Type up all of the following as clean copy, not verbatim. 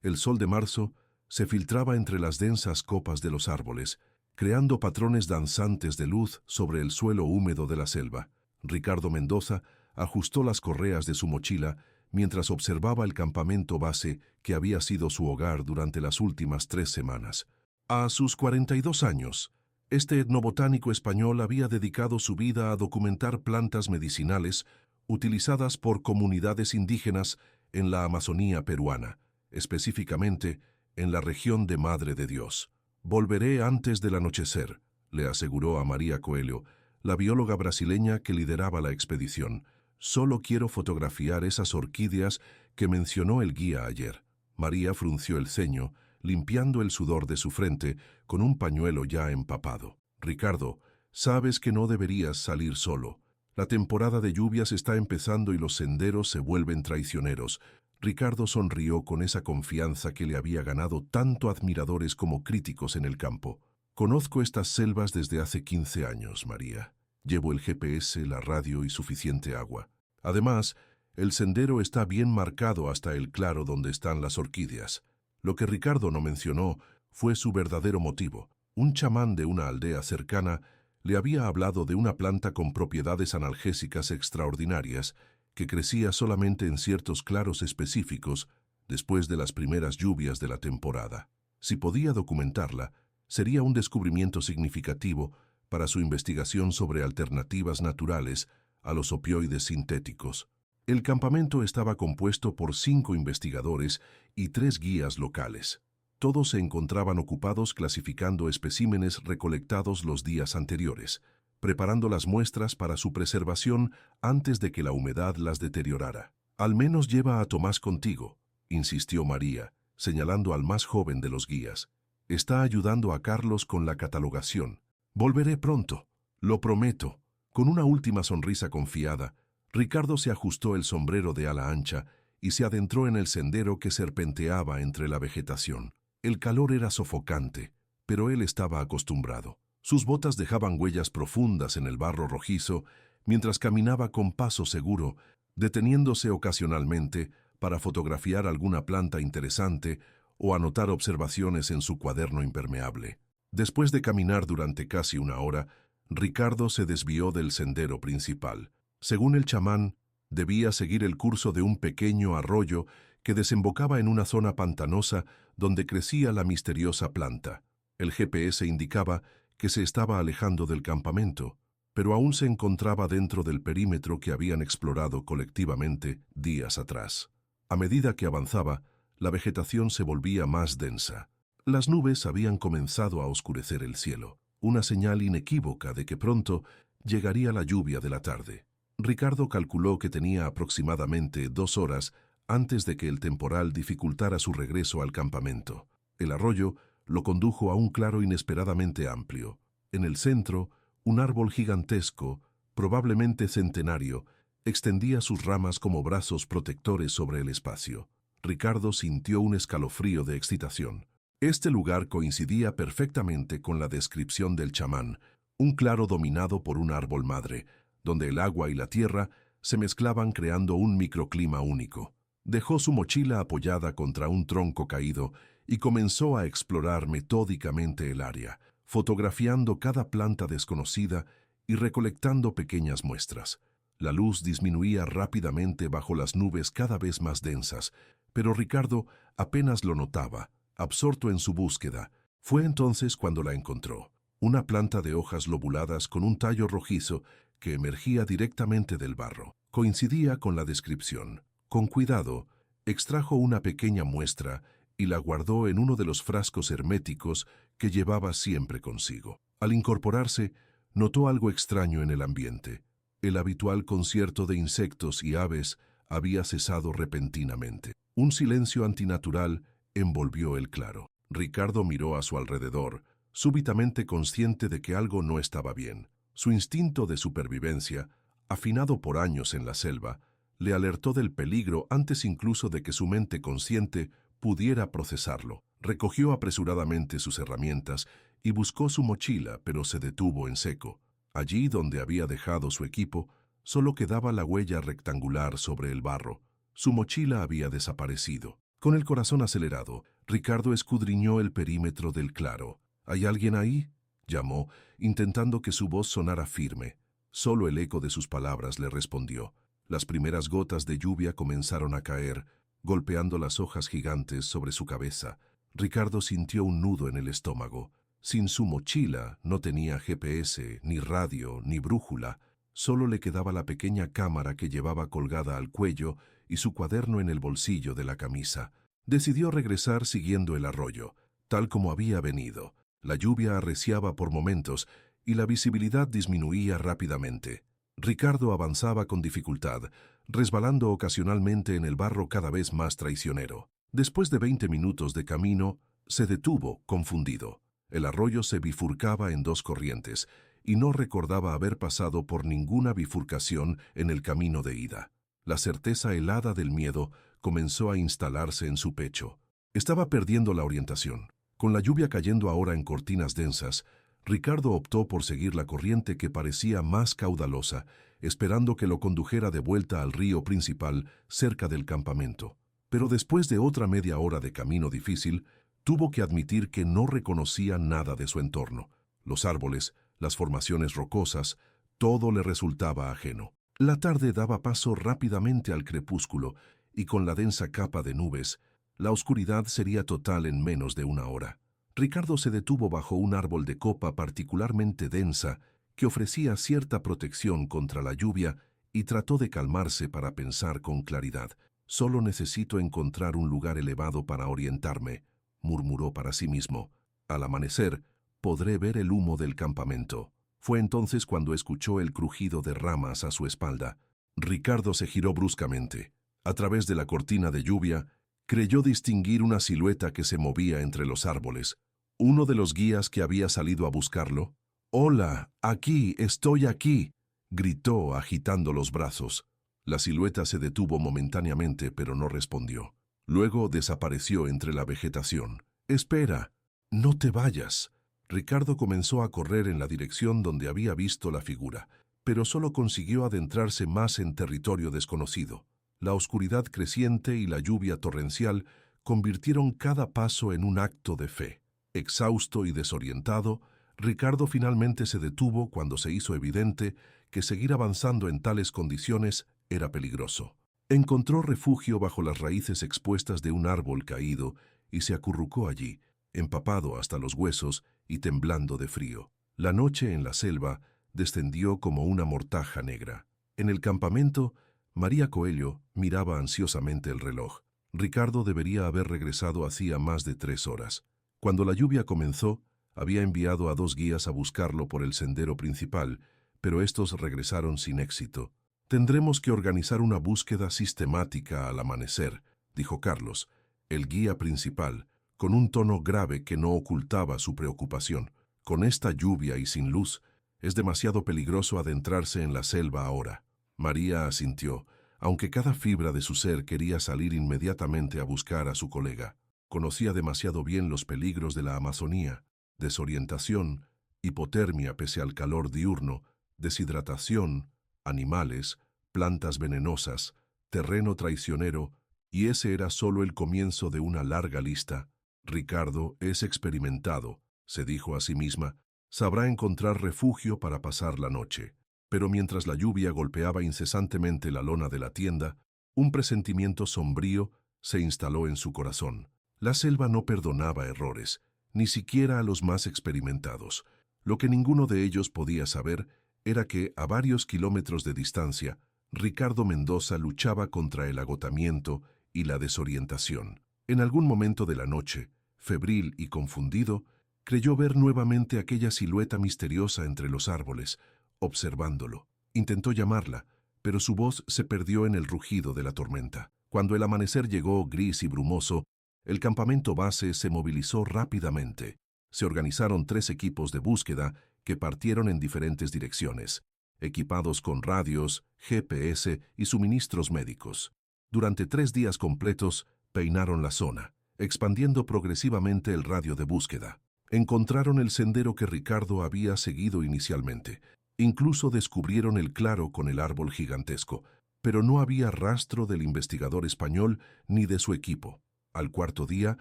El sol de marzo se filtraba entre las densas copas de los árboles, creando patrones danzantes de luz sobre el suelo húmedo de la selva. Ricardo Mendoza ajustó las correas de su mochila mientras observaba el campamento base que había sido su hogar durante las últimas 3 semanas. A sus 42 años, este etnobotánico español había dedicado su vida a documentar plantas medicinales utilizadas por comunidades indígenas en la Amazonía peruana, específicamente en la región de Madre de Dios. «Volveré antes del anochecer», le aseguró a María Coelho, la bióloga brasileña que lideraba la expedición. «Solo quiero fotografiar esas orquídeas que mencionó el guía ayer». María frunció el ceño, limpiando el sudor de su frente con un pañuelo ya empapado. «Ricardo, sabes que no deberías salir solo. La temporada de lluvias está empezando y los senderos se vuelven traicioneros». Ricardo sonrió con esa confianza que le había ganado tanto admiradores como críticos en el campo. «Conozco estas selvas desde hace 15 años, María. Llevo el GPS, la radio y suficiente agua. Además, el sendero está bien marcado hasta el claro donde están las orquídeas». Lo que Ricardo no mencionó fue su verdadero motivo. Un chamán de una aldea cercana le había hablado de una planta con propiedades analgésicas extraordinarias que crecía solamente en ciertos claros específicos después de las primeras lluvias de la temporada. Si podía documentarla, sería un descubrimiento significativo para su investigación sobre alternativas naturales a los opioides sintéticos. El campamento estaba compuesto por 5 investigadores y 3 guías locales. Todos se encontraban ocupados clasificando especímenes recolectados los días anteriores, preparando las muestras para su preservación antes de que la humedad las deteriorara. «Al menos lleva a Tomás contigo», insistió María, señalando al más joven de los guías. «Está ayudando a Carlos con la catalogación. Volveré pronto, lo prometo». Con una última sonrisa confiada, Ricardo se ajustó el sombrero de ala ancha y se adentró en el sendero que serpenteaba entre la vegetación. El calor era sofocante, pero él estaba acostumbrado. Sus botas dejaban huellas profundas en el barro rojizo mientras caminaba con paso seguro, deteniéndose ocasionalmente para fotografiar alguna planta interesante o anotar observaciones en su cuaderno impermeable. Después de caminar durante casi 1 hora, Ricardo se desvió del sendero principal. Según el chamán, debía seguir el curso de un pequeño arroyo que desembocaba en una zona pantanosa donde crecía la misteriosa planta. El GPS indicaba que se estaba alejando del campamento, pero aún se encontraba dentro del perímetro que habían explorado colectivamente días atrás. A medida que avanzaba, la vegetación se volvía más densa. Las nubes habían comenzado a oscurecer el cielo, una señal inequívoca de que pronto llegaría la lluvia de la tarde. Ricardo calculó que tenía aproximadamente 2 horas antes de que el temporal dificultara su regreso al campamento. El arroyo lo condujo a un claro inesperadamente amplio. En el centro, un árbol gigantesco, probablemente centenario, extendía sus ramas como brazos protectores sobre el espacio. Ricardo sintió un escalofrío de excitación. Este lugar coincidía perfectamente con la descripción del chamán, un claro dominado por un árbol madre, donde el agua y la tierra se mezclaban creando un microclima único. Dejó su mochila apoyada contra un tronco caído y comenzó a explorar metódicamente el área, fotografiando cada planta desconocida y recolectando pequeñas muestras. La luz disminuía rápidamente bajo las nubes cada vez más densas, pero Ricardo apenas lo notaba, absorto en su búsqueda. Fue entonces cuando la encontró. Una planta de hojas lobuladas con un tallo rojizo que emergía directamente del barro. Coincidía con la descripción. Con cuidado, extrajo una pequeña muestra y la guardó en uno de los frascos herméticos que llevaba siempre consigo. Al incorporarse, notó algo extraño en el ambiente. El habitual concierto de insectos y aves había cesado repentinamente. Un silencio antinatural envolvió el claro. Ricardo miró a su alrededor, súbitamente consciente de que algo no estaba bien. Su instinto de supervivencia, afinado por años en la selva, le alertó del peligro antes incluso de que su mente consciente pudiera procesarlo. Recogió apresuradamente sus herramientas y buscó su mochila, pero se detuvo en seco. Allí donde había dejado su equipo, solo quedaba la huella rectangular sobre el barro. Su mochila había desaparecido. Con el corazón acelerado, Ricardo escudriñó el perímetro del claro. ¿Hay alguien ahí?, llamó, intentando que su voz sonara firme. Solo el eco de sus palabras le respondió. Las primeras gotas de lluvia comenzaron a caer, golpeando las hojas gigantes sobre su cabeza. Ricardo sintió un nudo en el estómago. Sin su mochila no tenía GPS, ni radio, ni brújula. Solo le quedaba la pequeña cámara que llevaba colgada al cuello y su cuaderno en el bolsillo de la camisa. Decidió regresar siguiendo el arroyo, tal como había venido. La lluvia arreciaba por momentos y la visibilidad disminuía rápidamente. Ricardo avanzaba con dificultad, resbalando ocasionalmente en el barro cada vez más traicionero. Después de 20 minutos de camino, se detuvo, confundido. El arroyo se bifurcaba en dos corrientes, y no recordaba haber pasado por ninguna bifurcación en el camino de ida. La certeza helada del miedo comenzó a instalarse en su pecho. Estaba perdiendo la orientación. Con la lluvia cayendo ahora en cortinas densas, Ricardo optó por seguir la corriente que parecía más caudalosa, esperando que lo condujera de vuelta al río principal cerca del campamento. Pero después de otra media hora de camino difícil, tuvo que admitir que no reconocía nada de su entorno. Los árboles, las formaciones rocosas, todo le resultaba ajeno. La tarde daba paso rápidamente al crepúsculo, y con la densa capa de nubes, la oscuridad sería total en menos de una hora. Ricardo se detuvo bajo un árbol de copa particularmente densa que ofrecía cierta protección contra la lluvia y trató de calmarse para pensar con claridad. «Solo necesito encontrar un lugar elevado para orientarme», murmuró para sí mismo. «Al amanecer, podré ver el humo del campamento». Fue entonces cuando escuchó el crujido de ramas a su espalda. Ricardo se giró bruscamente. A través de la cortina de lluvia, creyó distinguir una silueta que se movía entre los árboles. ¿Uno de los guías que había salido a buscarlo? «¡Hola! ¡Aquí! ¡Estoy aquí!», gritó agitando los brazos. La silueta se detuvo momentáneamente, pero no respondió. Luego desapareció entre la vegetación. «¡Espera! ¡No te vayas!». Ricardo comenzó a correr en la dirección donde había visto la figura, pero solo consiguió adentrarse más en territorio desconocido. La oscuridad creciente y la lluvia torrencial convirtieron cada paso en un acto de fe. Exhausto y desorientado, Ricardo finalmente se detuvo cuando se hizo evidente que seguir avanzando en tales condiciones era peligroso. Encontró refugio bajo las raíces expuestas de un árbol caído y se acurrucó allí, empapado hasta los huesos y temblando de frío. La noche en la selva descendió como una mortaja negra. En el campamento, María Coelho miraba ansiosamente el reloj. Ricardo debería haber regresado hacía más de 3 horas. Cuando la lluvia comenzó, había enviado a 2 guías a buscarlo por el sendero principal, pero estos regresaron sin éxito. «Tendremos que organizar una búsqueda sistemática al amanecer», dijo Carlos, el guía principal, con un tono grave que no ocultaba su preocupación. «Con esta lluvia y sin luz, es demasiado peligroso adentrarse en la selva ahora». María asintió, aunque cada fibra de su ser quería salir inmediatamente a buscar a su colega. Conocía demasiado bien los peligros de la Amazonía: desorientación, hipotermia pese al calor diurno, deshidratación, animales, plantas venenosas, terreno traicionero, y ese era solo el comienzo de una larga lista. «Ricardo es experimentado», se dijo a sí misma, «sabrá encontrar refugio para pasar la noche». Pero mientras la lluvia golpeaba incesantemente la lona de la tienda, un presentimiento sombrío se instaló en su corazón. La selva no perdonaba errores, ni siquiera a los más experimentados. Lo que ninguno de ellos podía saber era que, a varios kilómetros de distancia, Ricardo Mendoza luchaba contra el agotamiento y la desorientación. En algún momento de la noche, febril y confundido, creyó ver nuevamente aquella silueta misteriosa entre los árboles, observándolo. Intentó llamarla, pero su voz se perdió en el rugido de la tormenta. Cuando el amanecer llegó gris y brumoso, el campamento base se movilizó rápidamente. Se organizaron 3 equipos de búsqueda que partieron en diferentes direcciones, equipados con radios, GPS y suministros médicos. Durante 3 días completos, peinaron la zona, expandiendo progresivamente el radio de búsqueda. Encontraron el sendero que Ricardo había seguido inicialmente. Incluso descubrieron el claro con el árbol gigantesco, pero no había rastro del investigador español ni de su equipo. Al cuarto día,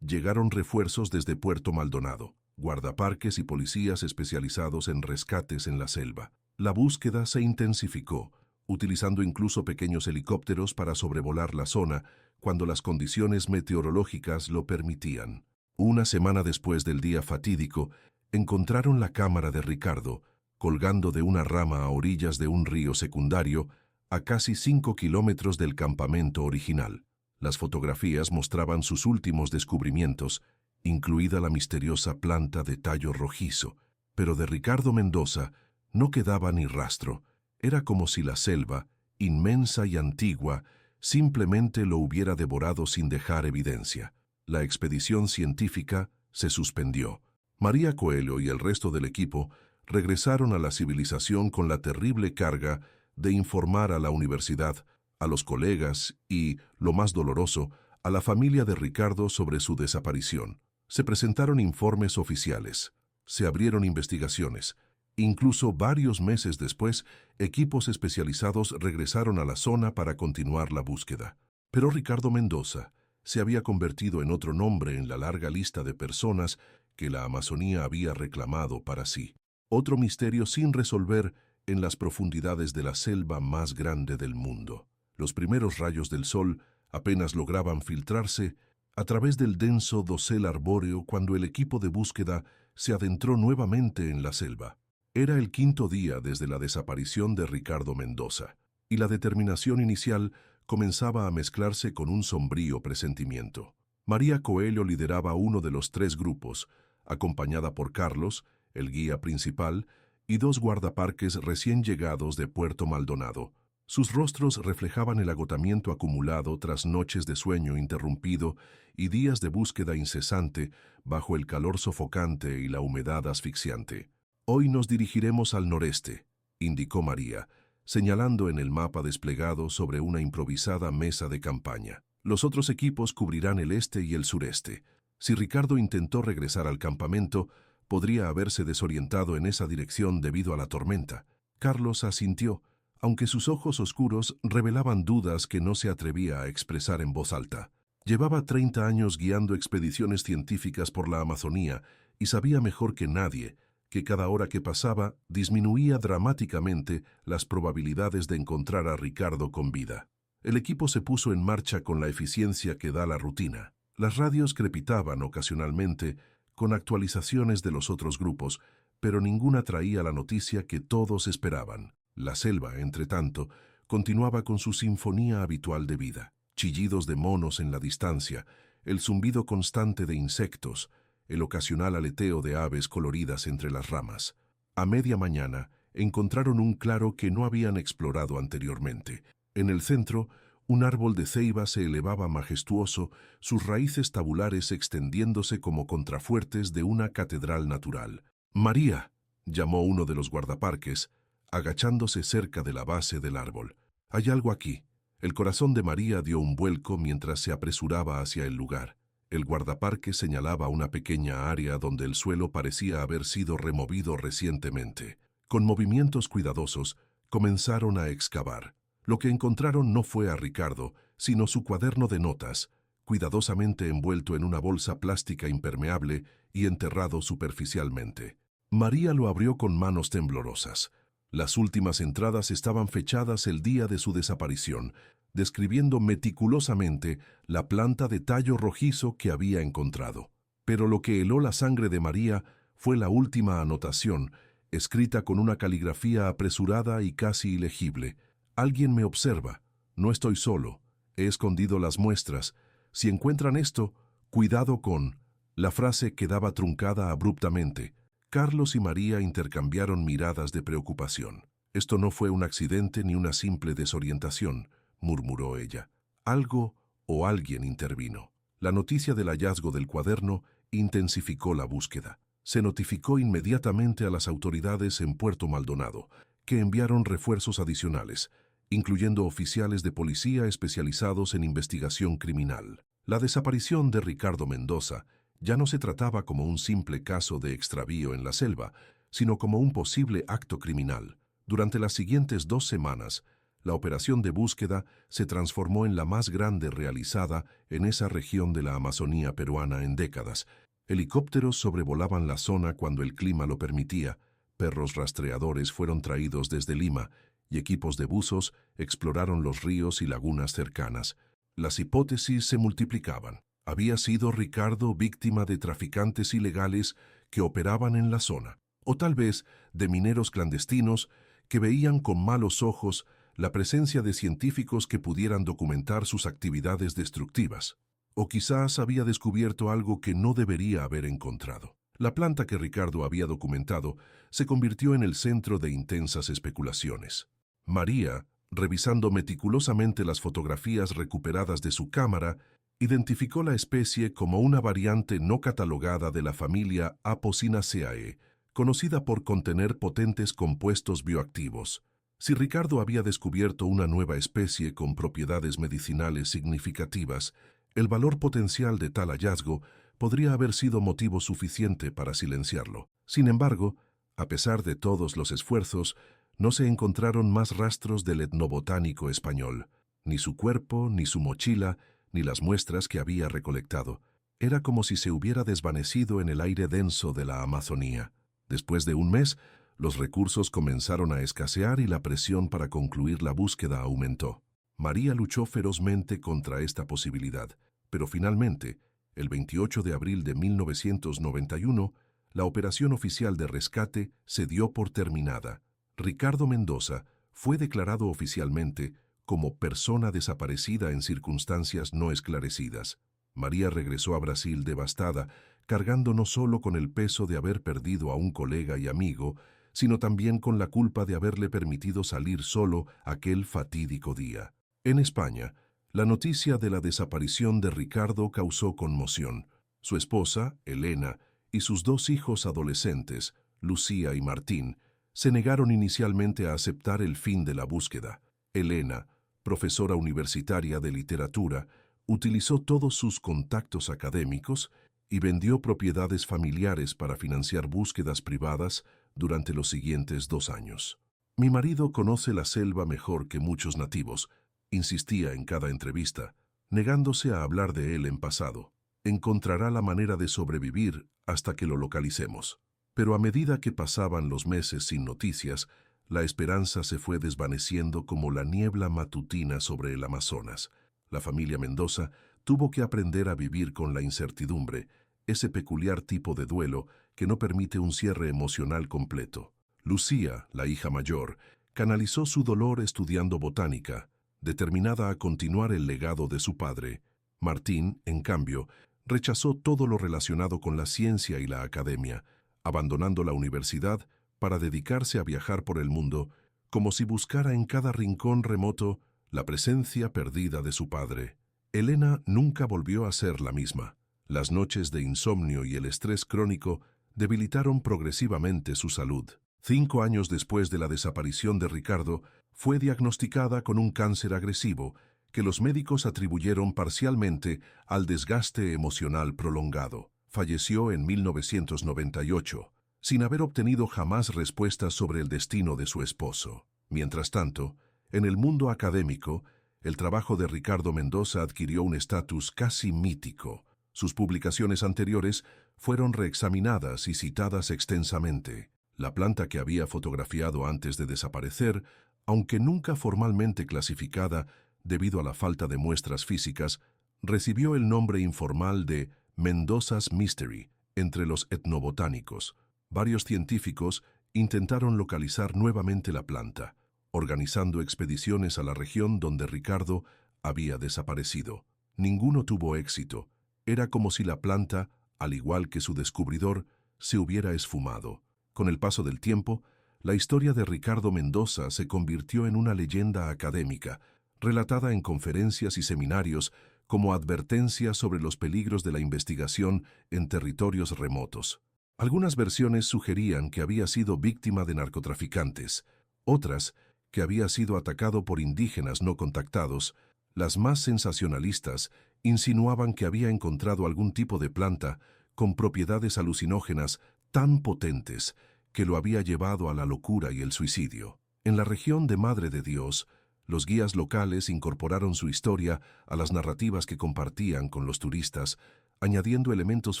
llegaron refuerzos desde Puerto Maldonado, guardaparques y policías especializados en rescates en la selva. La búsqueda se intensificó, utilizando incluso pequeños helicópteros para sobrevolar la zona cuando las condiciones meteorológicas lo permitían. Una semana después del día fatídico, encontraron la cámara de Ricardo, colgando de una rama a orillas de un río secundario, a casi 5 kilómetros del campamento original. Las fotografías mostraban sus últimos descubrimientos, incluida la misteriosa planta de tallo rojizo, pero de Ricardo Mendoza no quedaba ni rastro. Era como si la selva, inmensa y antigua, simplemente lo hubiera devorado sin dejar evidencia. La expedición científica se suspendió. María Coelho y el resto del equipo regresaron a la civilización con la terrible carga de informar a la universidad, a los colegas y, lo más doloroso, a la familia de Ricardo sobre su desaparición. Se presentaron informes oficiales, se abrieron investigaciones. Incluso varios meses después, equipos especializados regresaron a la zona para continuar la búsqueda. Pero Ricardo Mendoza se había convertido en otro nombre en la larga lista de personas que la Amazonía había reclamado para sí. Otro misterio sin resolver en las profundidades de la selva más grande del mundo. Los primeros rayos del sol apenas lograban filtrarse a través del denso dosel arbóreo cuando el equipo de búsqueda se adentró nuevamente en la selva. Era el quinto día desde la desaparición de Ricardo Mendoza, y la determinación inicial comenzaba a mezclarse con un sombrío presentimiento. María Coelho lideraba uno de los 3 grupos, acompañada por Carlos, el guía principal, y 2 guardaparques recién llegados de Puerto Maldonado. Sus rostros reflejaban el agotamiento acumulado tras noches de sueño interrumpido y días de búsqueda incesante bajo el calor sofocante y la humedad asfixiante. «Hoy nos dirigiremos al noreste», indicó María, señalando en el mapa desplegado sobre una improvisada mesa de campaña. «Los otros equipos cubrirán el este y el sureste. Si Ricardo intentó regresar al campamento, podría haberse desorientado en esa dirección debido a la tormenta». Carlos asintió, aunque sus ojos oscuros revelaban dudas que no se atrevía a expresar en voz alta. Llevaba 30 años guiando expediciones científicas por la Amazonía y sabía mejor que nadie que cada hora que pasaba disminuía dramáticamente las probabilidades de encontrar a Ricardo con vida. El equipo se puso en marcha con la eficiencia que da la rutina. Las radios crepitaban ocasionalmente con actualizaciones de los otros grupos, pero ninguna traía la noticia que todos esperaban. La selva, entretanto, continuaba con su sinfonía habitual de vida. Chillidos de monos en la distancia, el zumbido constante de insectos, el ocasional aleteo de aves coloridas entre las ramas. A media mañana, encontraron un claro que no habían explorado anteriormente. En el centro, un árbol de ceiba se elevaba majestuoso, sus raíces tabulares extendiéndose como contrafuertes de una catedral natural. «María», llamó uno de los guardaparques, agachándose cerca de la base del árbol. «Hay algo aquí». El corazón de María dio un vuelco mientras se apresuraba hacia el lugar. El guardaparque señalaba una pequeña área donde el suelo parecía haber sido removido recientemente. Con movimientos cuidadosos, comenzaron a excavar. Lo que encontraron no fue a Ricardo, sino su cuaderno de notas, cuidadosamente envuelto en una bolsa plástica impermeable y enterrado superficialmente. María lo abrió con manos temblorosas. Las últimas entradas estaban fechadas el día de su desaparición, describiendo meticulosamente la planta de tallo rojizo que había encontrado. Pero lo que heló la sangre de María fue la última anotación, escrita con una caligrafía apresurada y casi ilegible. «Alguien me observa. No estoy solo. He escondido las muestras. Si encuentran esto, cuidado con...». La frase quedaba truncada abruptamente. Carlos y María intercambiaron miradas de preocupación. «Esto no fue un accidente ni una simple desorientación», murmuró ella. «Algo o alguien intervino». La noticia del hallazgo del cuaderno intensificó la búsqueda. Se notificó inmediatamente a las autoridades en Puerto Maldonado, que enviaron refuerzos adicionales, incluyendo oficiales de policía especializados en investigación criminal. La desaparición de Ricardo Mendoza ya no se trataba como un simple caso de extravío en la selva, sino como un posible acto criminal. Durante las siguientes 2 semanas, La operación de búsqueda se transformó en la más grande realizada en esa región de la Amazonía peruana en décadas. Helicópteros sobrevolaban la zona cuando el clima lo permitía, perros rastreadores fueron traídos desde Lima y equipos de buzos exploraron los ríos y lagunas cercanas. Las hipótesis se multiplicaban. ¿Había sido Ricardo víctima de traficantes ilegales que operaban en la zona? O tal vez de mineros clandestinos que veían con malos ojos la presencia de científicos que pudieran documentar sus actividades destructivas. O quizás había descubierto algo que no debería haber encontrado. La planta que Ricardo había documentado se convirtió en el centro de intensas especulaciones. María, revisando meticulosamente las fotografías recuperadas de su cámara, identificó la especie como una variante no catalogada de la familia Apocynaceae, conocida por contener potentes compuestos bioactivos. Si Ricardo había descubierto una nueva especie con propiedades medicinales significativas, el valor potencial de tal hallazgo podría haber sido motivo suficiente para silenciarlo. Sin embargo, a pesar de todos los esfuerzos, no se encontraron más rastros del etnobotánico español, ni su cuerpo, ni su mochila, ni las muestras que había recolectado. Era como si se hubiera desvanecido en el aire denso de la Amazonía. Después de un mes, los recursos comenzaron a escasear y la presión para concluir la búsqueda aumentó. María luchó ferozmente contra esta posibilidad, pero finalmente, el 28 de abril de 1991, la operación oficial de rescate se dio por terminada. Ricardo Mendoza fue declarado oficialmente como persona desaparecida en circunstancias no esclarecidas. María regresó a Brasil devastada, cargando no solo con el peso de haber perdido a un colega y amigo, sino también con la culpa de haberle permitido salir solo aquel fatídico día. En España, la noticia de la desaparición de Ricardo causó conmoción. Su esposa, Elena, y sus dos hijos adolescentes, Lucía y Martín, se negaron inicialmente a aceptar el fin de la búsqueda. Elena, profesora universitaria de literatura, utilizó todos sus contactos académicos y vendió propiedades familiares para financiar búsquedas privadas durante los siguientes 2 años. Mi marido conoce la selva mejor que muchos nativos, insistía en cada entrevista, negándose a hablar de él en pasado. Encontrará la manera de sobrevivir hasta que lo localicemos. Pero a medida que pasaban los meses sin noticias, la esperanza se fue desvaneciendo como la niebla matutina sobre el Amazonas. La familia Mendoza tuvo que aprender a vivir con la incertidumbre, ese peculiar tipo de duelo que no permite un cierre emocional completo. Lucía, la hija mayor, canalizó su dolor estudiando botánica, determinada a continuar el legado de su padre. Martín, en cambio, rechazó todo lo relacionado con la ciencia y la academia, abandonando la universidad para dedicarse a viajar por el mundo, como si buscara en cada rincón remoto la presencia perdida de su padre. Elena nunca volvió a ser la misma. Las noches de insomnio y el estrés crónico debilitaron progresivamente su salud. 5 años después de la desaparición de Ricardo, fue diagnosticada con un cáncer agresivo que los médicos atribuyeron parcialmente al desgaste emocional prolongado. Falleció en 1998, sin haber obtenido jamás respuestas sobre el destino de su esposo. Mientras tanto, en el mundo académico, el trabajo de Ricardo Mendoza adquirió un estatus casi mítico. Sus publicaciones anteriores fueron reexaminadas y citadas extensamente. La planta que había fotografiado antes de desaparecer, aunque nunca formalmente clasificada debido a la falta de muestras físicas, recibió el nombre informal de Mendoza's Mystery entre los etnobotánicos. Varios científicos intentaron localizar nuevamente la planta, organizando expediciones a la región donde Ricardo había desaparecido. Ninguno tuvo éxito. Era como si la planta, al igual que su descubridor, se hubiera esfumado. Con el paso del tiempo, la historia de Ricardo Mendoza se convirtió en una leyenda académica, relatada en conferencias y seminarios como advertencia sobre los peligros de la investigación en territorios remotos. Algunas versiones sugerían que había sido víctima de narcotraficantes, otras que había sido atacado por indígenas no contactados. Las más sensacionalistas insinuaban que había encontrado algún tipo de planta con propiedades alucinógenas tan potentes que lo había llevado a la locura y el suicidio. En la región de Madre de Dios, Los guías locales incorporaron su historia a las narrativas que compartían con los turistas, añadiendo elementos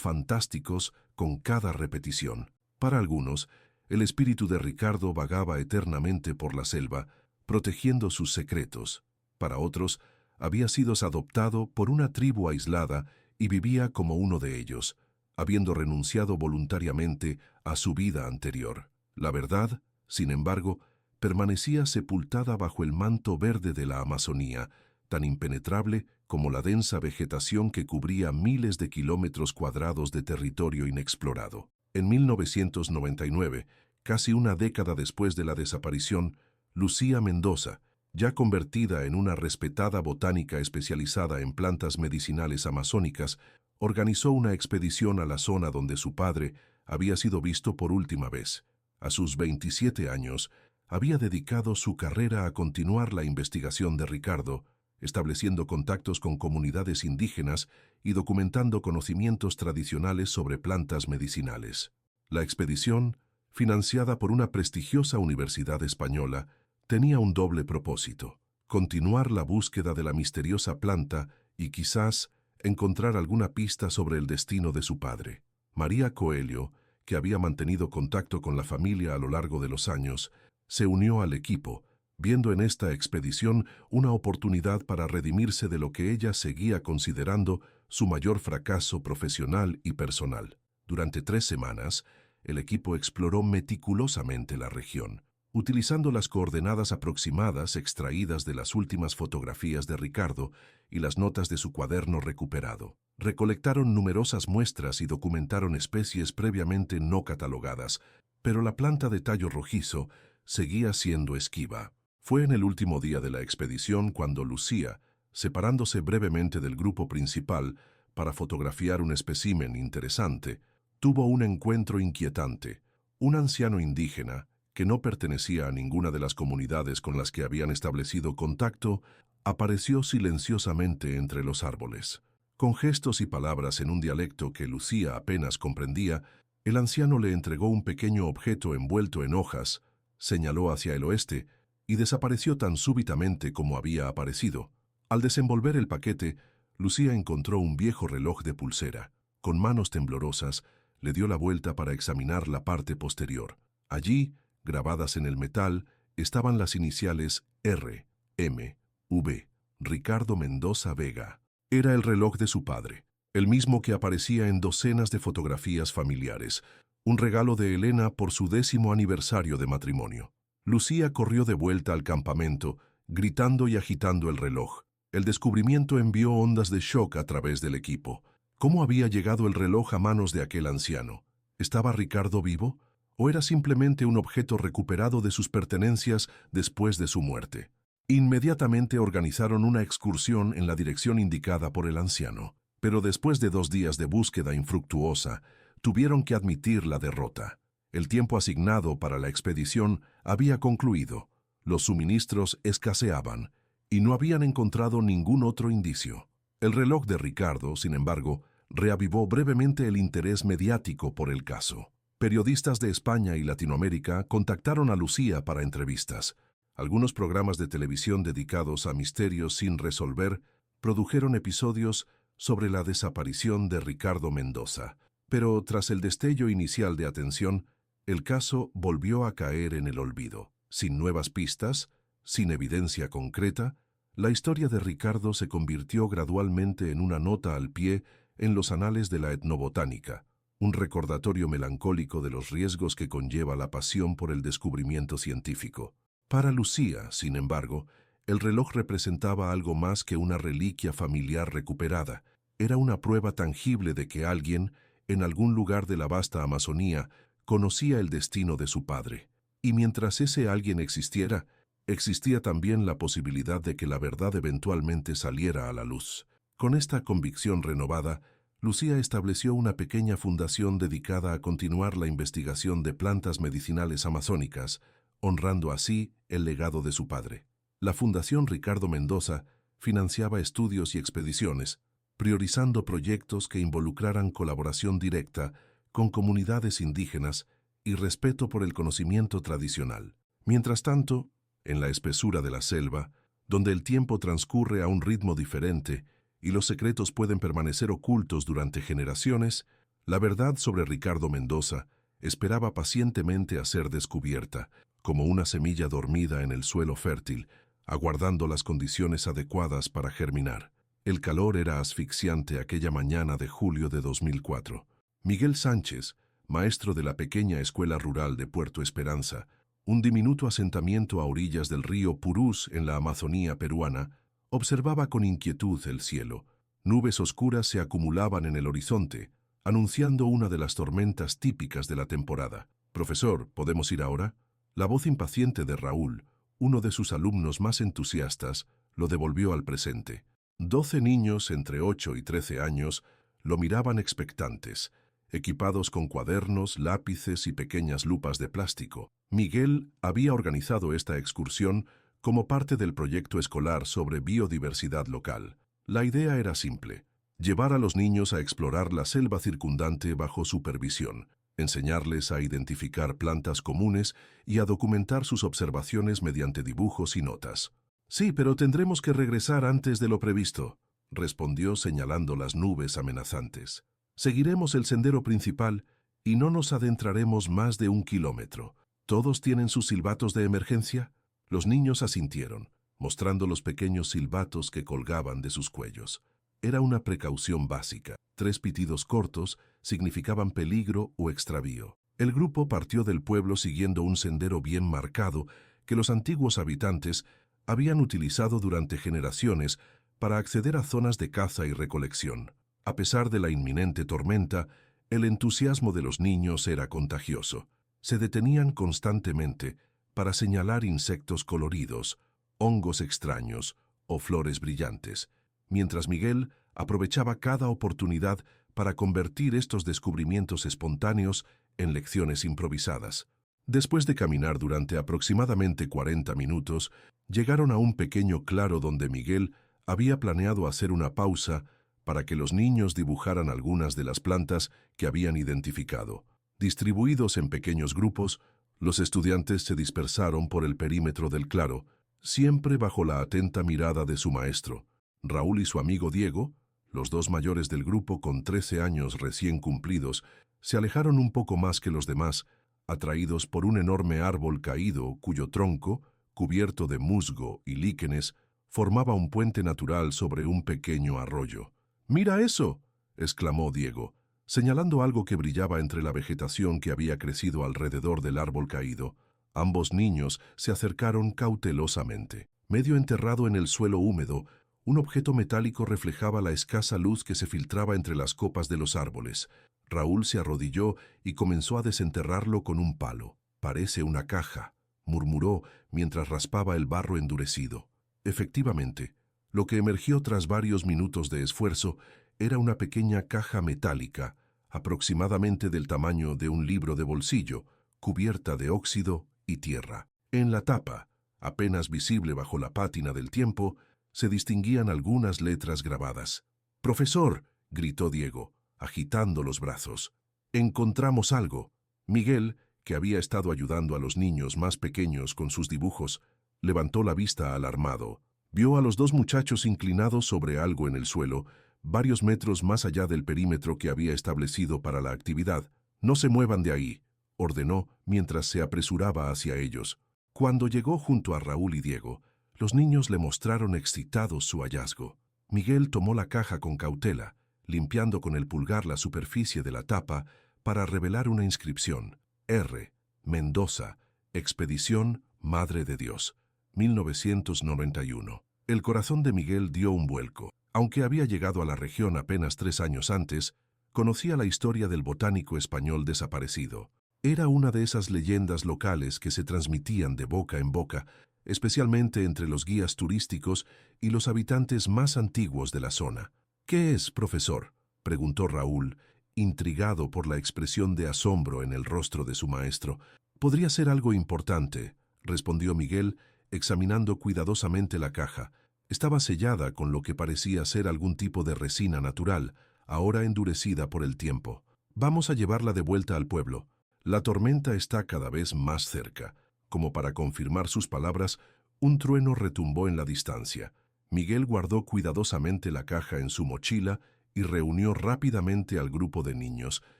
fantásticos con cada repetición. Para algunos, el espíritu de Ricardo vagaba eternamente por la selva, protegiendo sus secretos. Para otros, había sido adoptado por una tribu aislada y vivía como uno de ellos, habiendo renunciado voluntariamente a su vida anterior. La verdad, sin embargo, permanecía sepultada bajo el manto verde de la Amazonía, tan impenetrable como la densa vegetación que cubría miles de kilómetros cuadrados de territorio inexplorado. En 1999, casi una década después de la desaparición, Lucía Mendoza, ya convertida en una respetada botánica especializada en plantas medicinales amazónicas, organizó una expedición a la zona donde su padre había sido visto por última vez. A sus 27 años, había dedicado su carrera a continuar la investigación de Ricardo, estableciendo contactos con comunidades indígenas y documentando conocimientos tradicionales sobre plantas medicinales. La expedición, financiada por una prestigiosa universidad española, tenía un doble propósito: continuar la búsqueda de la misteriosa planta y quizás encontrar alguna pista sobre el destino de su padre. María Coelho, que había mantenido contacto con la familia a lo largo de los años, se unió al equipo, viendo en esta expedición una oportunidad para redimirse de lo que ella seguía considerando su mayor fracaso profesional y personal. Durante 3 semanas, el equipo exploró meticulosamente la región, utilizando las coordenadas aproximadas extraídas de las últimas fotografías de Ricardo y las notas de su cuaderno recuperado. Recolectaron numerosas muestras y documentaron especies previamente no catalogadas, pero la planta de tallo rojizo seguía siendo esquiva. Fue en el último día de la expedición cuando Lucía, separándose brevemente del grupo principal para fotografiar un espécimen interesante, tuvo un encuentro inquietante. Un anciano indígena, que no pertenecía a ninguna de las comunidades con las que habían establecido contacto, apareció silenciosamente entre los árboles. Con gestos y palabras en un dialecto que Lucía apenas comprendía, el anciano le entregó un pequeño objeto envuelto en hojas, señaló hacia el oeste y desapareció tan súbitamente como había aparecido. Al desenvolver el paquete, Lucía encontró un viejo reloj de pulsera. Con manos temblorosas, le dio la vuelta para examinar la parte posterior. Allí, grabadas en el metal, estaban las iniciales R, M, V, Ricardo Mendoza Vega. Era el reloj de su padre, el mismo que aparecía en docenas de fotografías familiares, un regalo de Elena por su 10º aniversario de matrimonio. Lucía corrió de vuelta al campamento, gritando y agitando el reloj. El descubrimiento envió ondas de shock a través del equipo. ¿Cómo había llegado el reloj a manos de aquel anciano? ¿Estaba Ricardo vivo? ¿O era simplemente un objeto recuperado de sus pertenencias después de su muerte? Inmediatamente organizaron una excursión en la dirección indicada por el anciano, pero después de 2 días de búsqueda infructuosa, tuvieron que admitir la derrota. El tiempo asignado para la expedición había concluido, los suministros escaseaban y no habían encontrado ningún otro indicio. El reloj de Ricardo, sin embargo, reavivó brevemente el interés mediático por el caso. Periodistas de España y Latinoamérica contactaron a Lucía para entrevistas. Algunos programas de televisión dedicados a misterios sin resolver produjeron episodios sobre la desaparición de Ricardo Mendoza. Pero tras el destello inicial de atención, el caso volvió a caer en el olvido. Sin nuevas pistas, sin evidencia concreta, la historia de Ricardo se convirtió gradualmente en una nota al pie en los anales de la etnobotánica, un recordatorio melancólico de los riesgos que conlleva la pasión por el descubrimiento científico. Para Lucía, sin embargo, el reloj representaba algo más que una reliquia familiar recuperada. Era una prueba tangible de que alguien, en algún lugar de la vasta Amazonía, conocía el destino de su padre. Y mientras ese alguien existiera, existía también la posibilidad de que la verdad eventualmente saliera a la luz. Con esta convicción renovada, Lucía estableció una pequeña fundación dedicada a continuar la investigación de plantas medicinales amazónicas, honrando así el legado de su padre. La Fundación Ricardo Mendoza financiaba estudios y expediciones, priorizando proyectos que involucraran colaboración directa con comunidades indígenas y respeto por el conocimiento tradicional. Mientras tanto, en la espesura de la selva, donde el tiempo transcurre a un ritmo diferente y los secretos pueden permanecer ocultos durante generaciones, la verdad sobre Ricardo Mendoza esperaba pacientemente a ser descubierta, como una semilla dormida en el suelo fértil, aguardando las condiciones adecuadas para germinar. El calor era asfixiante aquella mañana de julio de 2004. Miguel Sánchez, maestro de la pequeña escuela rural de Puerto Esperanza, un diminuto asentamiento a orillas del río Purús en la Amazonía peruana, observaba con inquietud el cielo. Nubes oscuras se acumulaban en el horizonte, anunciando una de las tormentas típicas de la temporada. «Profesor, ¿podemos ir ahora?». La voz impaciente de Raúl, uno de sus alumnos más entusiastas, lo devolvió al presente. 12 niños entre 8 y 13 años lo miraban expectantes, equipados con cuadernos, lápices y pequeñas lupas de plástico. Miguel había organizado esta excursión como parte del proyecto escolar sobre biodiversidad local. La idea era simple: llevar a los niños a explorar la selva circundante bajo supervisión, enseñarles a identificar plantas comunes y a documentar sus observaciones mediante dibujos y notas. «Sí, pero tendremos que regresar antes de lo previsto», respondió señalando las nubes amenazantes. «Seguiremos el sendero principal y no nos adentraremos más de 1 kilómetro. ¿Todos tienen sus silbatos de emergencia?». Los niños asintieron, mostrando los pequeños silbatos que colgaban de sus cuellos. Era una precaución básica. 3 pitidos cortos significaban peligro o extravío. El grupo partió del pueblo siguiendo un sendero bien marcado que los antiguos habitantes habían utilizado durante generaciones para acceder a zonas de caza y recolección. A pesar de la inminente tormenta, el entusiasmo de los niños era contagioso. Se detenían constantemente para señalar insectos coloridos, hongos extraños o flores brillantes, mientras Miguel aprovechaba cada oportunidad para convertir estos descubrimientos espontáneos en lecciones improvisadas. Después de caminar durante aproximadamente 40 minutos, llegaron a un pequeño claro donde Miguel había planeado hacer una pausa para que los niños dibujaran algunas de las plantas que habían identificado. Distribuidos en pequeños grupos, los estudiantes se dispersaron por el perímetro del claro, siempre bajo la atenta mirada de su maestro. Raúl y su amigo Diego, los 2 mayores del grupo con 13 años recién cumplidos, se alejaron un poco más que los demás, atraídos por un enorme árbol caído cuyo tronco, cubierto de musgo y líquenes, formaba un puente natural sobre un pequeño arroyo. «¡Mira eso!», exclamó Diego, señalando algo que brillaba entre la vegetación que había crecido alrededor del árbol caído. Ambos niños se acercaron cautelosamente. Medio enterrado en el suelo húmedo, un objeto metálico reflejaba la escasa luz que se filtraba entre las copas de los árboles. Raúl se arrodilló y comenzó a desenterrarlo con un palo. «Parece una caja», murmuró mientras raspaba el barro endurecido. Efectivamente, lo que emergió tras varios minutos de esfuerzo era una pequeña caja metálica, aproximadamente del tamaño de un libro de bolsillo, cubierta de óxido y tierra. En la tapa, apenas visible bajo la pátina del tiempo, se distinguían algunas letras grabadas. «¡Profesor!», gritó Diego, agitando los brazos. «Encontramos algo». Miguel, que había estado ayudando a los niños más pequeños con sus dibujos, levantó la vista alarmado. Vio a los 2 muchachos inclinados sobre algo en el suelo, varios metros más allá del perímetro que había establecido para la actividad. «No se muevan de ahí», ordenó mientras se apresuraba hacia ellos. Cuando llegó junto a Raúl y Diego, los niños le mostraron excitados su hallazgo. Miguel tomó la caja con cautela, limpiando con el pulgar la superficie de la tapa para revelar una inscripción: R. Mendoza, Expedición Madre de Dios, 1991. El corazón de Miguel dio un vuelco. Aunque había llegado a la región apenas 3 años antes, conocía la historia del botánico español desaparecido. Era una de esas leyendas locales que se transmitían de boca en boca, especialmente entre los guías turísticos y los habitantes más antiguos de la zona. «¿Qué es, profesor?», preguntó Raúl, intrigado por la expresión de asombro en el rostro de su maestro. «Podría ser algo importante», respondió Miguel, examinando cuidadosamente la caja. Estaba sellada con lo que parecía ser algún tipo de resina natural, ahora endurecida por el tiempo. «Vamos a llevarla de vuelta al pueblo. La tormenta está cada vez más cerca». Como para confirmar sus palabras, Un trueno retumbó en la distancia. Miguel guardó cuidadosamente la caja en su mochila y reunió rápidamente al grupo de niños,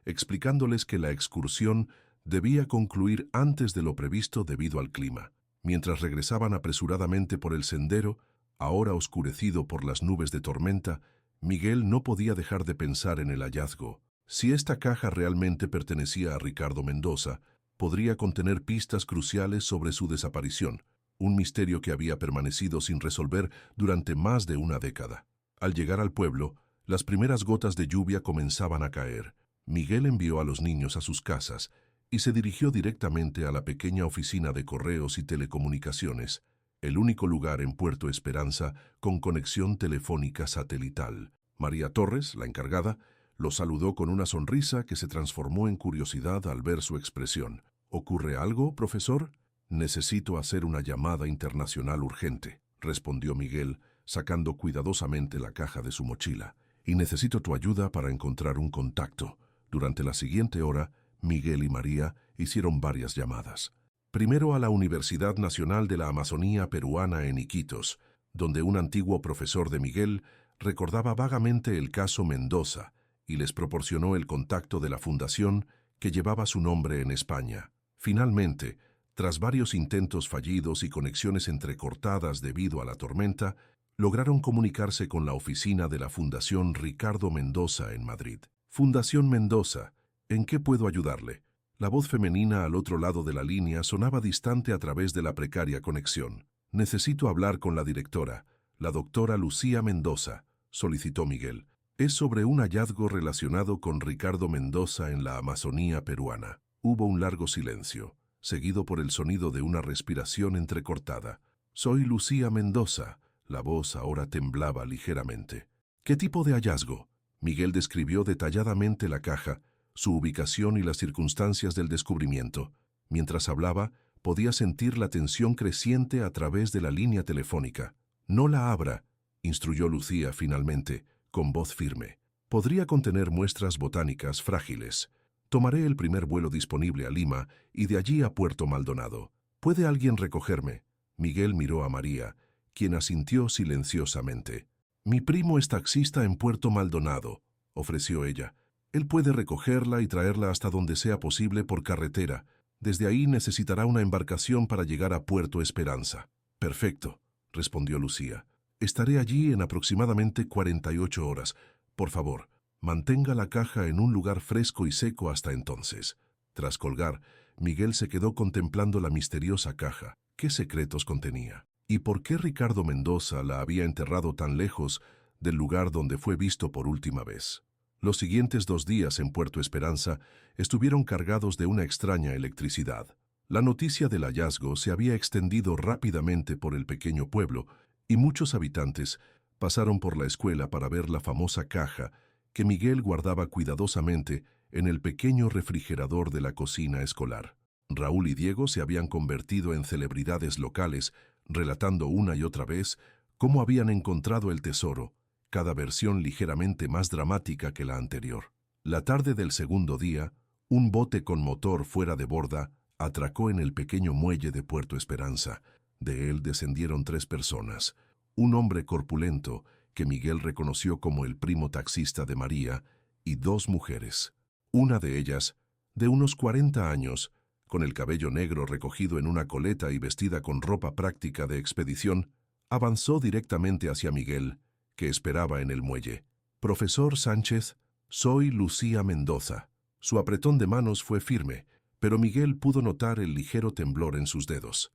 explicándoles que la excursión debía concluir antes de lo previsto debido al clima. Mientras regresaban apresuradamente por el sendero, ahora oscurecido por las nubes de tormenta, Miguel no podía dejar de pensar en el hallazgo. Si esta caja realmente pertenecía a Ricardo Mendoza, podría contener pistas cruciales sobre su desaparición, un misterio que había permanecido sin resolver durante más de una década. Al llegar al pueblo, las primeras gotas de lluvia comenzaban a caer. Miguel envió a los niños a sus casas y se dirigió directamente a la pequeña oficina de correos y telecomunicaciones, el único lugar en Puerto Esperanza con conexión telefónica satelital. María Torres, la encargada, lo saludó con una sonrisa que se transformó en curiosidad al ver su expresión. ¿Ocurre algo, profesor? Necesito hacer una llamada internacional urgente, respondió Miguel, sacando cuidadosamente la caja de su mochila. Y necesito tu ayuda para encontrar un contacto. Durante la siguiente hora, Miguel y María hicieron varias llamadas. Primero a la Universidad Nacional de la Amazonía Peruana en Iquitos, donde un antiguo profesor de Miguel recordaba vagamente el caso Mendoza y les proporcionó el contacto de la fundación que llevaba su nombre en España. Finalmente, tras varios intentos fallidos y conexiones entrecortadas debido a la tormenta, lograron comunicarse con la oficina de la Fundación Ricardo Mendoza en Madrid. Fundación Mendoza, ¿en qué puedo ayudarle? La voz femenina al otro lado de la línea sonaba distante a través de la precaria conexión. Necesito hablar con la directora, la doctora Lucía Mendoza, solicitó Miguel. Es sobre un hallazgo relacionado con Ricardo Mendoza en la Amazonía peruana. Hubo un largo silencio, seguido por el sonido de una respiración entrecortada. Soy Lucía Mendoza. La voz ahora temblaba ligeramente. ¿Qué tipo de hallazgo? Miguel describió detalladamente la caja, su ubicación y las circunstancias del descubrimiento. Mientras hablaba, podía sentir la tensión creciente a través de la línea telefónica. No la abra, instruyó Lucía finalmente, con voz firme. Podría contener muestras botánicas frágiles. Tomaré el primer vuelo disponible a Lima y de allí a Puerto Maldonado. ¿Puede alguien recogerme? Miguel miró a María, quien asintió silenciosamente. Mi primo es taxista en Puerto Maldonado, ofreció ella. Él puede recogerla y traerla hasta donde sea posible por carretera. Desde ahí necesitará una embarcación para llegar a Puerto Esperanza. Perfecto, respondió Lucía. Estaré allí en aproximadamente 48 horas. Por favor, mantenga la caja en un lugar fresco y seco hasta entonces. Tras colgar, Miguel se quedó contemplando la misteriosa caja. ¿Qué secretos contenía? ¿Y por qué Ricardo Mendoza la había enterrado tan lejos del lugar donde fue visto por última vez? Los siguientes 2 días en Puerto Esperanza estuvieron cargados de una extraña electricidad. La noticia del hallazgo se había extendido rápidamente por el pequeño pueblo y muchos habitantes pasaron por la escuela para ver la famosa caja que Miguel guardaba cuidadosamente en el pequeño refrigerador de la cocina escolar. Raúl y Diego se habían convertido en celebridades locales, relatando una y otra vez cómo habían encontrado el tesoro, cada versión ligeramente más dramática que la anterior. La tarde del segundo día, un bote con motor fuera de borda atracó en el pequeño muelle de Puerto Esperanza. De él descendieron 3 personas, un hombre corpulento, que Miguel reconoció como el primo taxista de María, y 2 mujeres. Una de ellas, de unos 40 años, con el cabello negro recogido en una coleta y vestida con ropa práctica de expedición, avanzó directamente hacia Miguel, que esperaba en el muelle. Profesor Sánchez, soy Lucía Mendoza. Su apretón de manos fue firme, pero Miguel pudo notar el ligero temblor en sus dedos.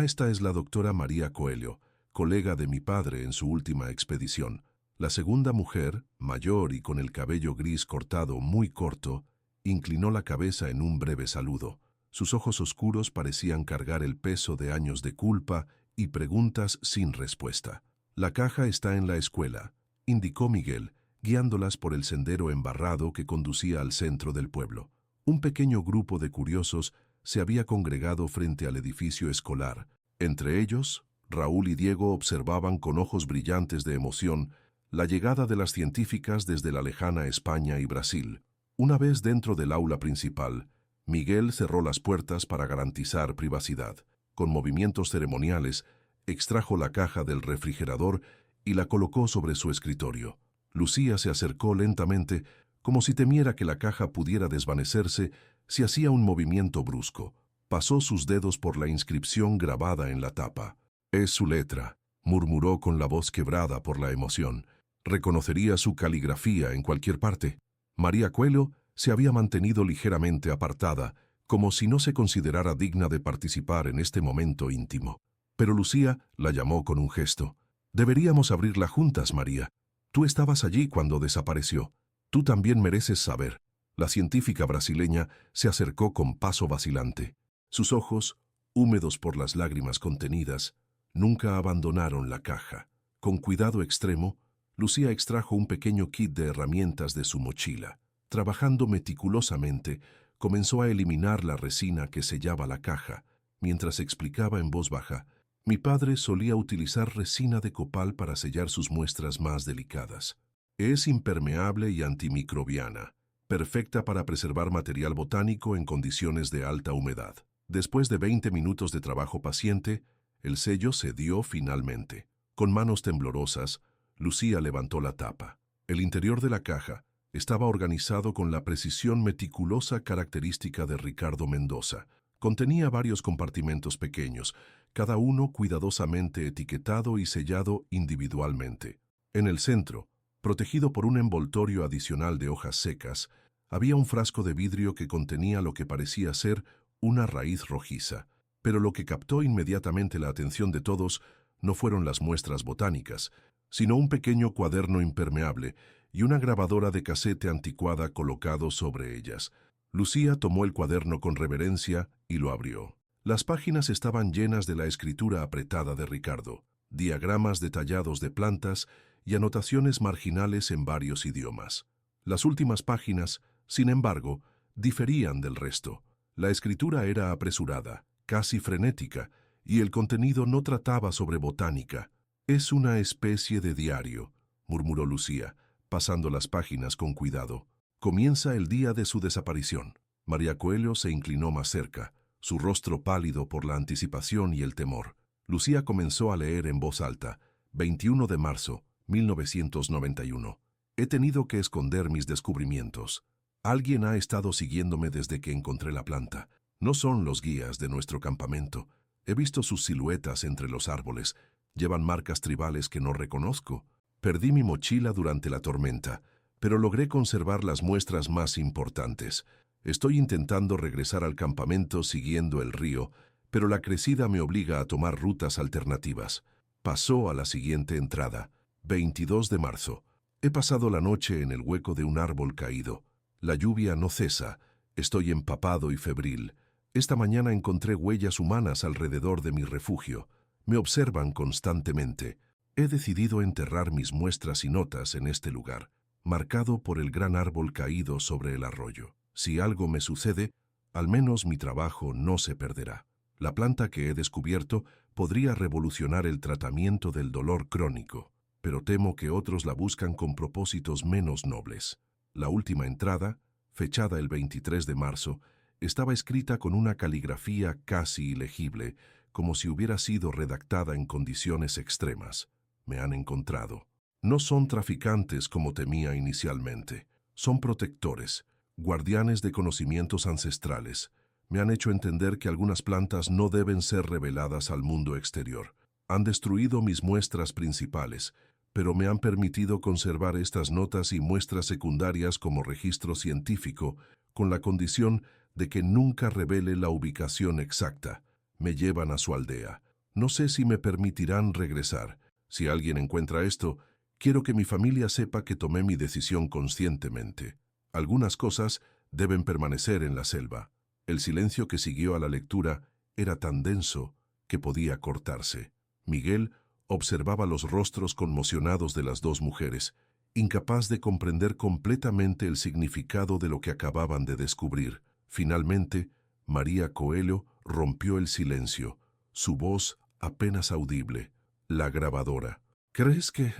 Esta es la doctora María Coelho, colega de mi padre en su última expedición. La segunda mujer, mayor y con el cabello gris cortado muy corto, inclinó la cabeza en un breve saludo. Sus ojos oscuros parecían cargar el peso de años de culpa y preguntas sin respuesta. La caja está en la escuela, indicó Miguel, guiándolas por el sendero embarrado que conducía al centro del pueblo. Un pequeño grupo de curiosos se había congregado frente al edificio escolar. Entre ellos, Raúl y Diego observaban con ojos brillantes de emoción la llegada de las científicas desde la lejana España y Brasil. Una vez dentro del aula principal, Miguel cerró las puertas para garantizar privacidad. Con movimientos ceremoniales, extrajo la caja del refrigerador y la colocó sobre su escritorio. Lucía se acercó lentamente, como si temiera que la caja pudiera desvanecerse si hacía un movimiento brusco. Pasó sus dedos por la inscripción grabada en la tapa. «Es su letra», murmuró con la voz quebrada por la emoción. Reconocería su caligrafía en cualquier parte. María Coelho se había mantenido ligeramente apartada, como si no se considerara digna de participar en este momento íntimo. Pero Lucía la llamó con un gesto. «Deberíamos abrirla juntas, María. Tú estabas allí cuando desapareció. Tú también mereces saber». La científica brasileña se acercó con paso vacilante. Sus ojos, húmedos por las lágrimas contenidas, nunca abandonaron la caja. Con cuidado extremo, Lucía extrajo un pequeño kit de herramientas de su mochila. Trabajando meticulosamente, comenzó a eliminar la resina que sellaba la caja, mientras explicaba en voz baja: «Mi padre solía utilizar resina de copal para sellar sus muestras más delicadas. Es impermeable y antimicrobiana, perfecta para preservar material botánico en condiciones de alta humedad». Después de 20 minutos de trabajo paciente, el sello cedió finalmente. Con manos temblorosas, Lucía levantó la tapa. El interior de la caja estaba organizado con la precisión meticulosa característica de Ricardo Mendoza. Contenía varios compartimentos pequeños, cada uno cuidadosamente etiquetado y sellado individualmente. En el centro, protegido por un envoltorio adicional de hojas secas, había un frasco de vidrio que contenía lo que parecía ser una raíz rojiza. Pero lo que captó inmediatamente la atención de todos no fueron las muestras botánicas, sino un pequeño cuaderno impermeable y una grabadora de casete anticuada colocados sobre ellas. Lucía tomó el cuaderno con reverencia y lo abrió. Las páginas estaban llenas de la escritura apretada de Ricardo, diagramas detallados de plantas y anotaciones marginales en varios idiomas. Las últimas páginas, sin embargo, diferían del resto. La escritura era apresurada, casi frenética, y el contenido no trataba sobre botánica. «Es una especie de diario», murmuró Lucía, pasando las páginas con cuidado. «Comienza el día de su desaparición». María Coelho se inclinó más cerca, su rostro pálido por la anticipación y el temor. Lucía comenzó a leer en voz alta: «21 de marzo, 1991. He tenido que esconder mis descubrimientos. Alguien ha estado siguiéndome desde que encontré la planta. No son los guías de nuestro campamento. He visto sus siluetas entre los árboles. Llevan marcas tribales que no reconozco. Perdí mi mochila durante la tormenta, pero logré conservar las muestras más importantes. Estoy intentando regresar al campamento siguiendo el río, pero la crecida me obliga a tomar rutas alternativas». Pasó a la siguiente entrada: 22 de marzo. He pasado la noche en el hueco de un árbol caído. La lluvia no cesa. Estoy empapado y febril. Esta mañana encontré huellas humanas alrededor de mi refugio. Me observan constantemente. He decidido enterrar mis muestras y notas en este lugar, marcado por el gran árbol caído sobre el arroyo. Si algo me sucede, al menos mi trabajo no se perderá. La planta que he descubierto podría revolucionar el tratamiento del dolor crónico, pero temo que otros la buscan con propósitos menos nobles. La última entrada, fechada el 23 de marzo, estaba escrita con una caligrafía casi ilegible, como si hubiera sido redactada en condiciones extremas. Me han encontrado. No son traficantes como temía inicialmente. Son protectores, guardianes de conocimientos ancestrales. Me han hecho entender que algunas plantas no deben ser reveladas al mundo exterior. Han destruido mis muestras principales, pero me han permitido conservar estas notas y muestras secundarias como registro científico, con la condición de que nunca revele la ubicación exacta. Me llevan a su aldea. No sé si me permitirán regresar. Si alguien encuentra esto, quiero que mi familia sepa que tomé mi decisión conscientemente. Algunas cosas deben permanecer en la selva». El silencio que siguió a la lectura era tan denso que podía cortarse. Miguel observaba los rostros conmocionados de las dos mujeres, incapaz de comprender completamente el significado de lo que acababan de descubrir. Finalmente, María Coelho rompió el silencio, su voz apenas audible: «La grabadora». «¿Crees que...?»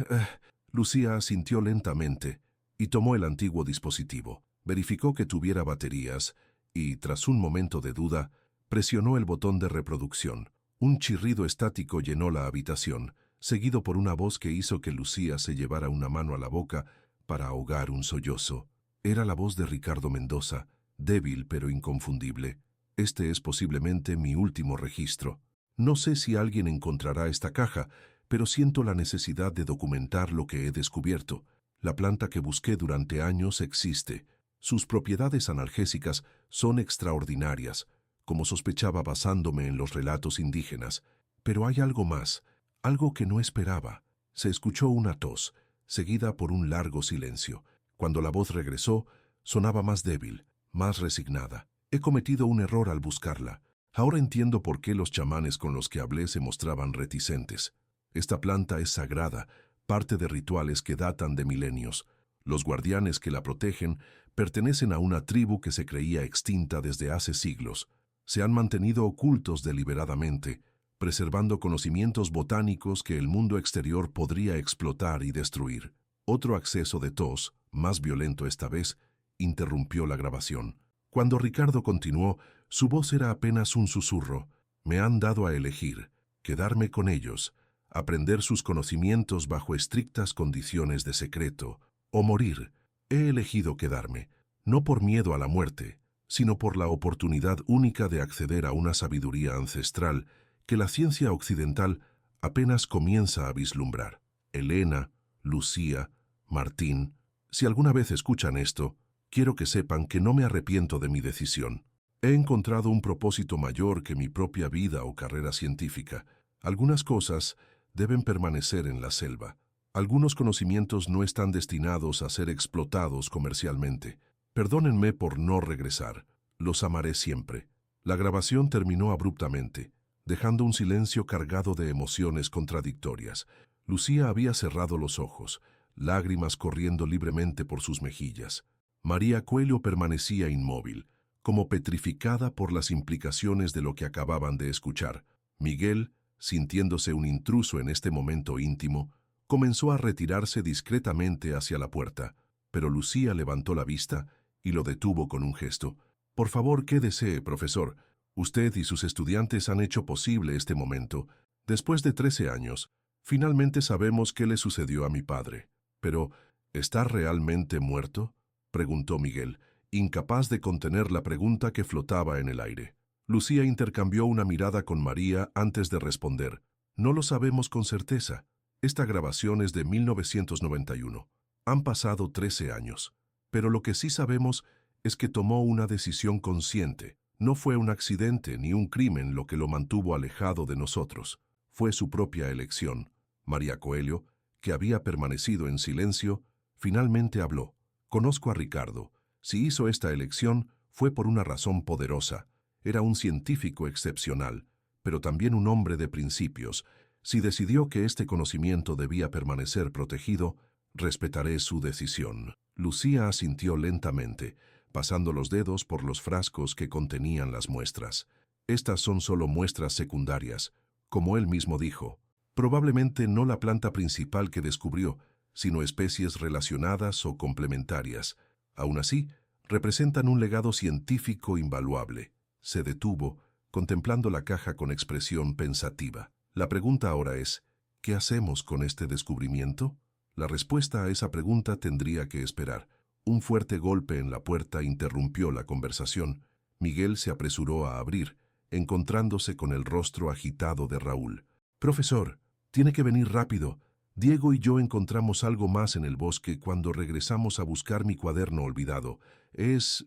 Lucía asintió lentamente y tomó el antiguo dispositivo. Verificó que tuviera baterías y, tras un momento de duda, presionó el botón de reproducción. Un chirrido estático llenó la habitación, seguido por una voz que hizo que Lucía se llevara una mano a la boca para ahogar un sollozo. Era la voz de Ricardo Mendoza, débil pero inconfundible. Este es posiblemente mi último registro. No sé si alguien encontrará esta caja, pero siento la necesidad de documentar lo que he descubierto. La planta que busqué durante años existe. Sus propiedades analgésicas son extraordinarias, como sospechaba basándome en los relatos indígenas. Pero hay algo más, algo que no esperaba. Se escuchó una tos, seguida por un largo silencio. Cuando la voz regresó, sonaba más débil, más resignada. He cometido un error al buscarla. Ahora entiendo por qué los chamanes con los que hablé se mostraban reticentes. Esta planta es sagrada, parte de rituales que datan de milenios. Los guardianes que la protegen pertenecen a una tribu que se creía extinta desde hace siglos. Se han mantenido ocultos deliberadamente, preservando conocimientos botánicos que el mundo exterior podría explotar y destruir. Otro acceso de tos, más violento esta vez, interrumpió la grabación. Cuando Ricardo continuó, su voz era apenas un susurro. Me han dado a elegir, quedarme con ellos, aprender sus conocimientos bajo estrictas condiciones de secreto, o morir. He elegido quedarme, no por miedo a la muerte, sino por la oportunidad única de acceder a una sabiduría ancestral que la ciencia occidental apenas comienza a vislumbrar. Elena, Lucía, Martín, si alguna vez escuchan esto, quiero que sepan que no me arrepiento de mi decisión. He encontrado un propósito mayor que mi propia vida o carrera científica. Algunas cosas deben permanecer en la selva. Algunos conocimientos no están destinados a ser explotados comercialmente. Perdónenme por no regresar. Los amaré siempre. La grabación terminó abruptamente, dejando un silencio cargado de emociones contradictorias. Lucía había cerrado los ojos, lágrimas corriendo libremente por sus mejillas. María Coelho permanecía inmóvil, como petrificada por las implicaciones de lo que acababan de escuchar. Miguel, sintiéndose un intruso en este momento íntimo, comenzó a retirarse discretamente hacia la puerta, pero Lucía levantó la vista y lo detuvo con un gesto. Por favor, quédese, profesor. Usted y sus estudiantes han hecho posible este momento. Después de 13 años, finalmente sabemos qué le sucedió a mi padre. Pero, ¿está realmente muerto?, preguntó Miguel, incapaz de contener la pregunta que flotaba en el aire. Lucía intercambió una mirada con María antes de responder. No lo sabemos con certeza. Esta grabación es de 1991. Han pasado 13 años. Pero lo que sí sabemos es que tomó una decisión consciente. No fue un accidente ni un crimen lo que lo mantuvo alejado de nosotros. Fue su propia elección. María Coelho, que había permanecido en silencio, finalmente habló. Conozco a Ricardo. Si hizo esta elección, fue por una razón poderosa. Era un científico excepcional, pero también un hombre de principios. Si decidió que este conocimiento debía permanecer protegido, respetaré su decisión. Lucía asintió lentamente, pasando los dedos por los frascos que contenían las muestras. Estas son solo muestras secundarias, como él mismo dijo. Probablemente no la planta principal que descubrió, sino especies relacionadas o complementarias. Aún así, representan un legado científico invaluable. Se detuvo, contemplando la caja con expresión pensativa. La pregunta ahora es, ¿qué hacemos con este descubrimiento? La respuesta a esa pregunta tendría que esperar. Un fuerte golpe en la puerta interrumpió la conversación. Miguel se apresuró a abrir, encontrándose con el rostro agitado de Raúl. «Profesor, tiene que venir rápido. Diego y yo encontramos algo más en el bosque cuando regresamos a buscar mi cuaderno olvidado. Es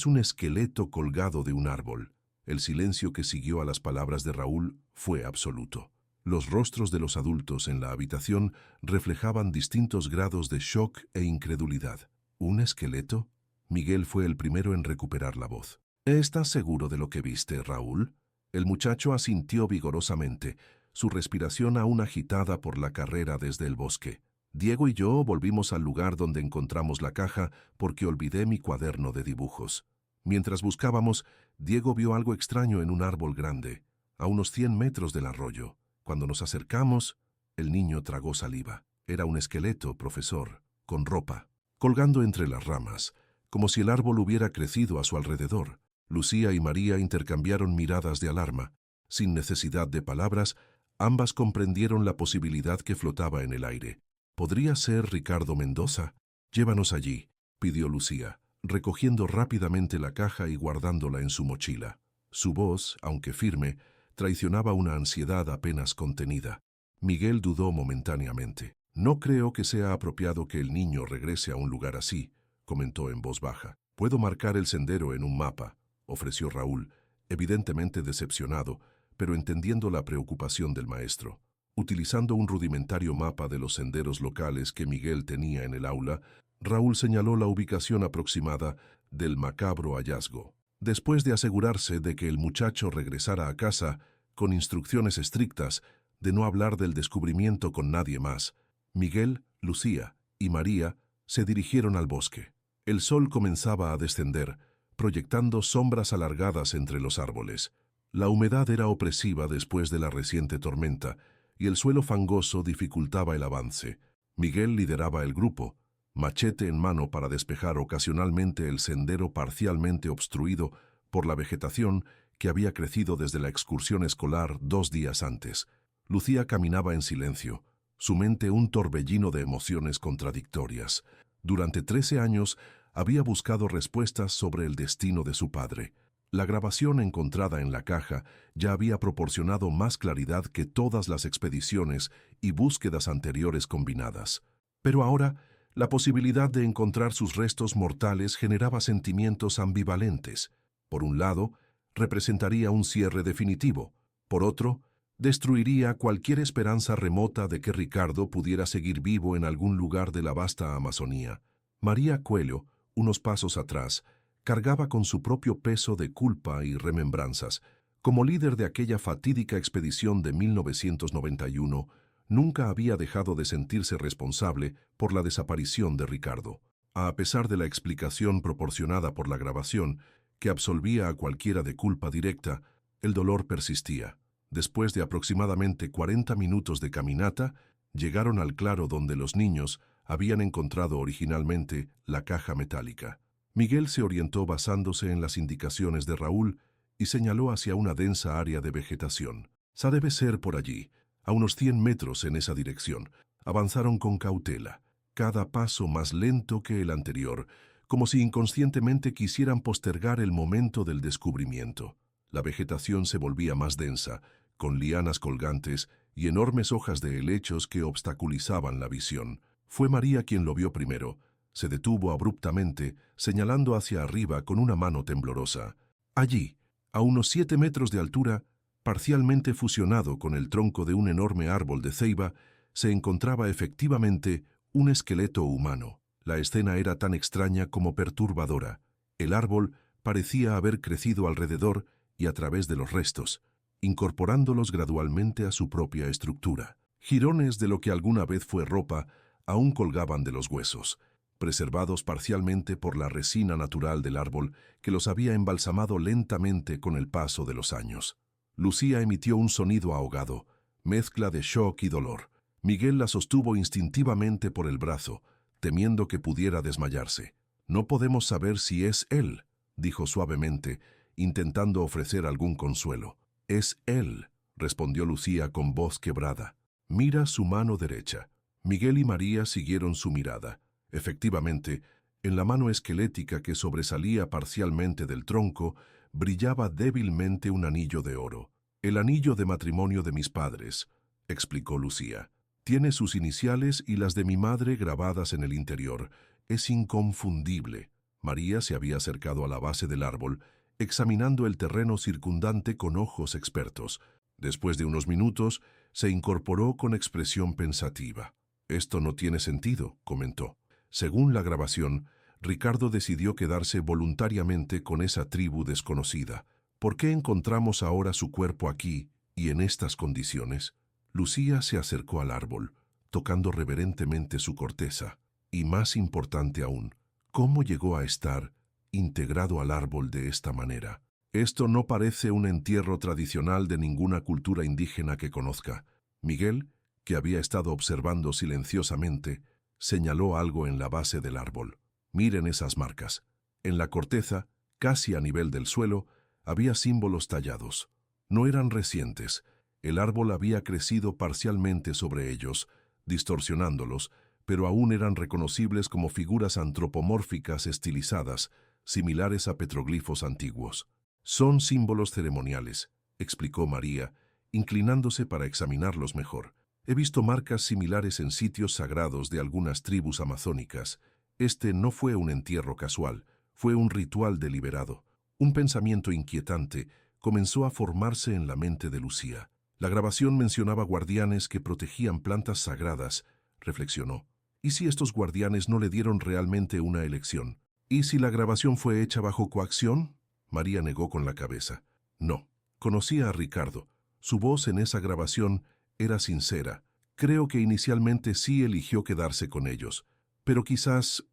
un esqueleto colgado de un árbol». El silencio que siguió a las palabras de Raúl fue absoluto. Los rostros de los adultos en la habitación reflejaban distintos grados de shock e incredulidad. ¿Un esqueleto? Miguel fue el primero en recuperar la voz. ¿Estás seguro de lo que viste, Raúl? El muchacho asintió vigorosamente, su respiración aún agitada por la carrera desde el bosque. Diego y yo volvimos al lugar donde encontramos la caja porque olvidé mi cuaderno de dibujos. Mientras buscábamos, Diego vio algo extraño en un árbol grande, a unos 100 metros del arroyo. Cuando nos acercamos, el niño tragó saliva. Era un esqueleto, profesor, con ropa, colgando entre las ramas, como si el árbol hubiera crecido a su alrededor. Lucía y María intercambiaron miradas de alarma. Sin necesidad de palabras, ambas comprendieron la posibilidad que flotaba en el aire. ¿Podría ser Ricardo Mendoza? Llévanos allí, pidió Lucía, recogiendo rápidamente la caja y guardándola en su mochila. Su voz, aunque firme, traicionaba una ansiedad apenas contenida. Miguel dudó momentáneamente. No creo que sea apropiado que el niño regrese a un lugar así, comentó en voz baja. Puedo marcar el sendero en un mapa, ofreció Raúl, evidentemente decepcionado, pero entendiendo la preocupación del maestro. Utilizando un rudimentario mapa de los senderos locales que Miguel tenía en el aula, Raúl señaló la ubicación aproximada del macabro hallazgo. Después de asegurarse de que el muchacho regresara a casa, con instrucciones estrictas de no hablar del descubrimiento con nadie más, Miguel, Lucía y María se dirigieron al bosque. El sol comenzaba a descender, proyectando sombras alargadas entre los árboles. La humedad era opresiva después de la reciente tormenta, y el suelo fangoso dificultaba el avance. Miguel lideraba el grupo, machete en mano para despejar ocasionalmente el sendero parcialmente obstruido por la vegetación que había crecido desde la excursión escolar 2 días antes. Lucía caminaba en silencio, su mente un torbellino de emociones contradictorias. Durante 13 años había buscado respuestas sobre el destino de su padre. La grabación encontrada en la caja ya había proporcionado más claridad que todas las expediciones y búsquedas anteriores combinadas. Pero ahora, la posibilidad de encontrar sus restos mortales generaba sentimientos ambivalentes. Por un lado, representaría un cierre definitivo. Por otro, destruiría cualquier esperanza remota de que Ricardo pudiera seguir vivo en algún lugar de la vasta Amazonía. María Coelho, unos pasos atrás, cargaba con su propio peso de culpa y remembranzas. Como líder de aquella fatídica expedición de 1991, nunca había dejado de sentirse responsable por la desaparición de Ricardo. A pesar de la explicación proporcionada por la grabación, que absolvía a cualquiera de culpa directa, el dolor persistía. Después de aproximadamente 40 minutos de caminata, llegaron al claro donde los niños habían encontrado originalmente la caja metálica. Miguel se orientó basándose en las indicaciones de Raúl y señaló hacia una densa área de vegetación. Debe ser por allí, a unos 100 metros en esa dirección. Avanzaron con cautela, cada paso más lento que el anterior, como si inconscientemente quisieran postergar el momento del descubrimiento. La vegetación se volvía más densa, con lianas colgantes y enormes hojas de helechos que obstaculizaban la visión. Fue María quien lo vio primero. Se detuvo abruptamente, señalando hacia arriba con una mano temblorosa. Allí, a unos 7 metros de altura, parcialmente fusionado con el tronco de un enorme árbol de ceiba, se encontraba efectivamente un esqueleto humano. La escena era tan extraña como perturbadora. El árbol parecía haber crecido alrededor y a través de los restos, incorporándolos gradualmente a su propia estructura. Jirones de lo que alguna vez fue ropa aún colgaban de los huesos, preservados parcialmente por la resina natural del árbol que los había embalsamado lentamente con el paso de los años. Lucía emitió un sonido ahogado, mezcla de shock y dolor. Miguel la sostuvo instintivamente por el brazo, temiendo que pudiera desmayarse. «No podemos saber si es él», dijo suavemente, intentando ofrecer algún consuelo. «Es él», respondió Lucía con voz quebrada. «Mira su mano derecha». Miguel y María siguieron su mirada. Efectivamente, en la mano esquelética que sobresalía parcialmente del tronco, brillaba débilmente un anillo de oro. «El anillo de matrimonio de mis padres», explicó Lucía. «Tiene sus iniciales y las de mi madre grabadas en el interior. Es inconfundible». María se había acercado a la base del árbol, examinando el terreno circundante con ojos expertos. Después de unos minutos, se incorporó con expresión pensativa. «Esto no tiene sentido», comentó. Según la grabación, Ricardo decidió quedarse voluntariamente con esa tribu desconocida. ¿Por qué encontramos ahora su cuerpo aquí y en estas condiciones? Lucía se acercó al árbol, tocando reverentemente su corteza. Y más importante aún, ¿cómo llegó a estar integrado al árbol de esta manera? Esto no parece un entierro tradicional de ninguna cultura indígena que conozca. Miguel, que había estado observando silenciosamente, señaló algo en la base del árbol. «Miren esas marcas». En la corteza, casi a nivel del suelo, había símbolos tallados. No eran recientes. El árbol había crecido parcialmente sobre ellos, distorsionándolos, pero aún eran reconocibles como figuras antropomórficas estilizadas, similares a petroglifos antiguos. Son símbolos ceremoniales, explicó María, inclinándose para examinarlos mejor. He visto marcas similares en sitios sagrados de algunas tribus amazónicas. Este no fue un entierro casual, fue un ritual deliberado. Un pensamiento inquietante comenzó a formarse en la mente de Lucía. La grabación mencionaba guardianes que protegían plantas sagradas, reflexionó. ¿Y si estos guardianes no le dieron realmente una elección? ¿Y si la grabación fue hecha bajo coacción? María negó con la cabeza. No. Conocía a Ricardo. Su voz en esa grabación era sincera. Creo que inicialmente sí eligió quedarse con ellos. Pero quizás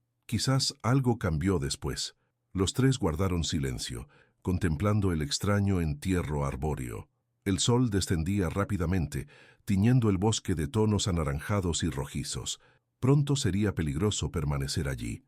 algo cambió después. Los tres guardaron silencio, contemplando el extraño entierro arbóreo. El sol descendía rápidamente, tiñendo el bosque de tonos anaranjados y rojizos. Pronto sería peligroso permanecer allí.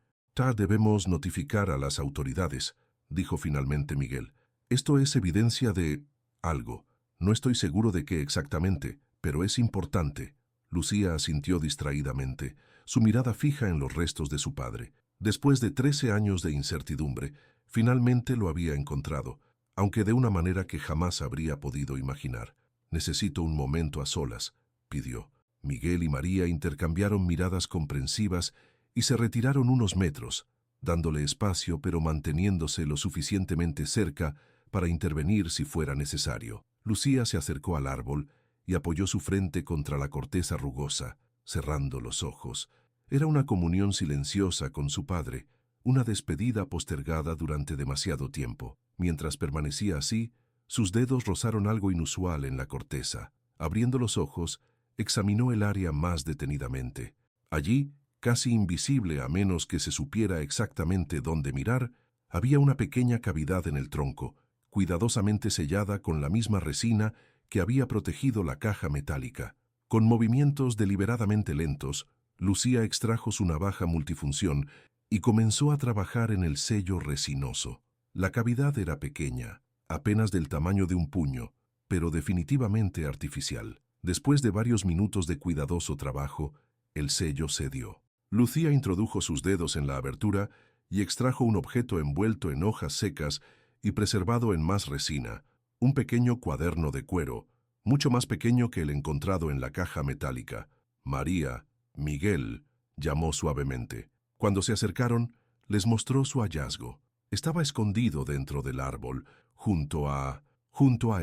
Debemos notificar a las autoridades, dijo finalmente Miguel. Esto es evidencia de algo. No estoy seguro de qué exactamente, pero es importante. Lucía asintió distraídamente, su mirada fija en los restos de su padre. Después de 13 años de incertidumbre, finalmente lo había encontrado, aunque de una manera que jamás habría podido imaginar. Necesito un momento a solas, pidió. Miguel y María intercambiaron miradas comprensivas y se retiraron unos metros, dándole espacio pero manteniéndose lo suficientemente cerca para intervenir si fuera necesario. Lucía se acercó al árbol y apoyó su frente contra la corteza rugosa, cerrando los ojos. Era una comunión silenciosa con su padre, una despedida postergada durante demasiado tiempo. Mientras permanecía así, sus dedos rozaron algo inusual en la corteza. Abriendo los ojos, examinó el área más detenidamente. Allí, casi invisible a menos que se supiera exactamente dónde mirar, había una pequeña cavidad en el tronco, cuidadosamente sellada con la misma resina que había protegido la caja metálica. Con movimientos deliberadamente lentos, Lucía extrajo su navaja multifunción y comenzó a trabajar en el sello resinoso. La cavidad era pequeña, apenas del tamaño de un puño, pero definitivamente artificial. Después de varios minutos de cuidadoso trabajo, el sello cedió. Lucía introdujo sus dedos en la abertura y extrajo un objeto envuelto en hojas secas y preservado en más resina, un pequeño cuaderno de cuero, mucho más pequeño que el encontrado en la caja metálica. María, Miguel, llamó suavemente. Cuando se acercaron, les mostró su hallazgo. Estaba escondido dentro del árbol, junto a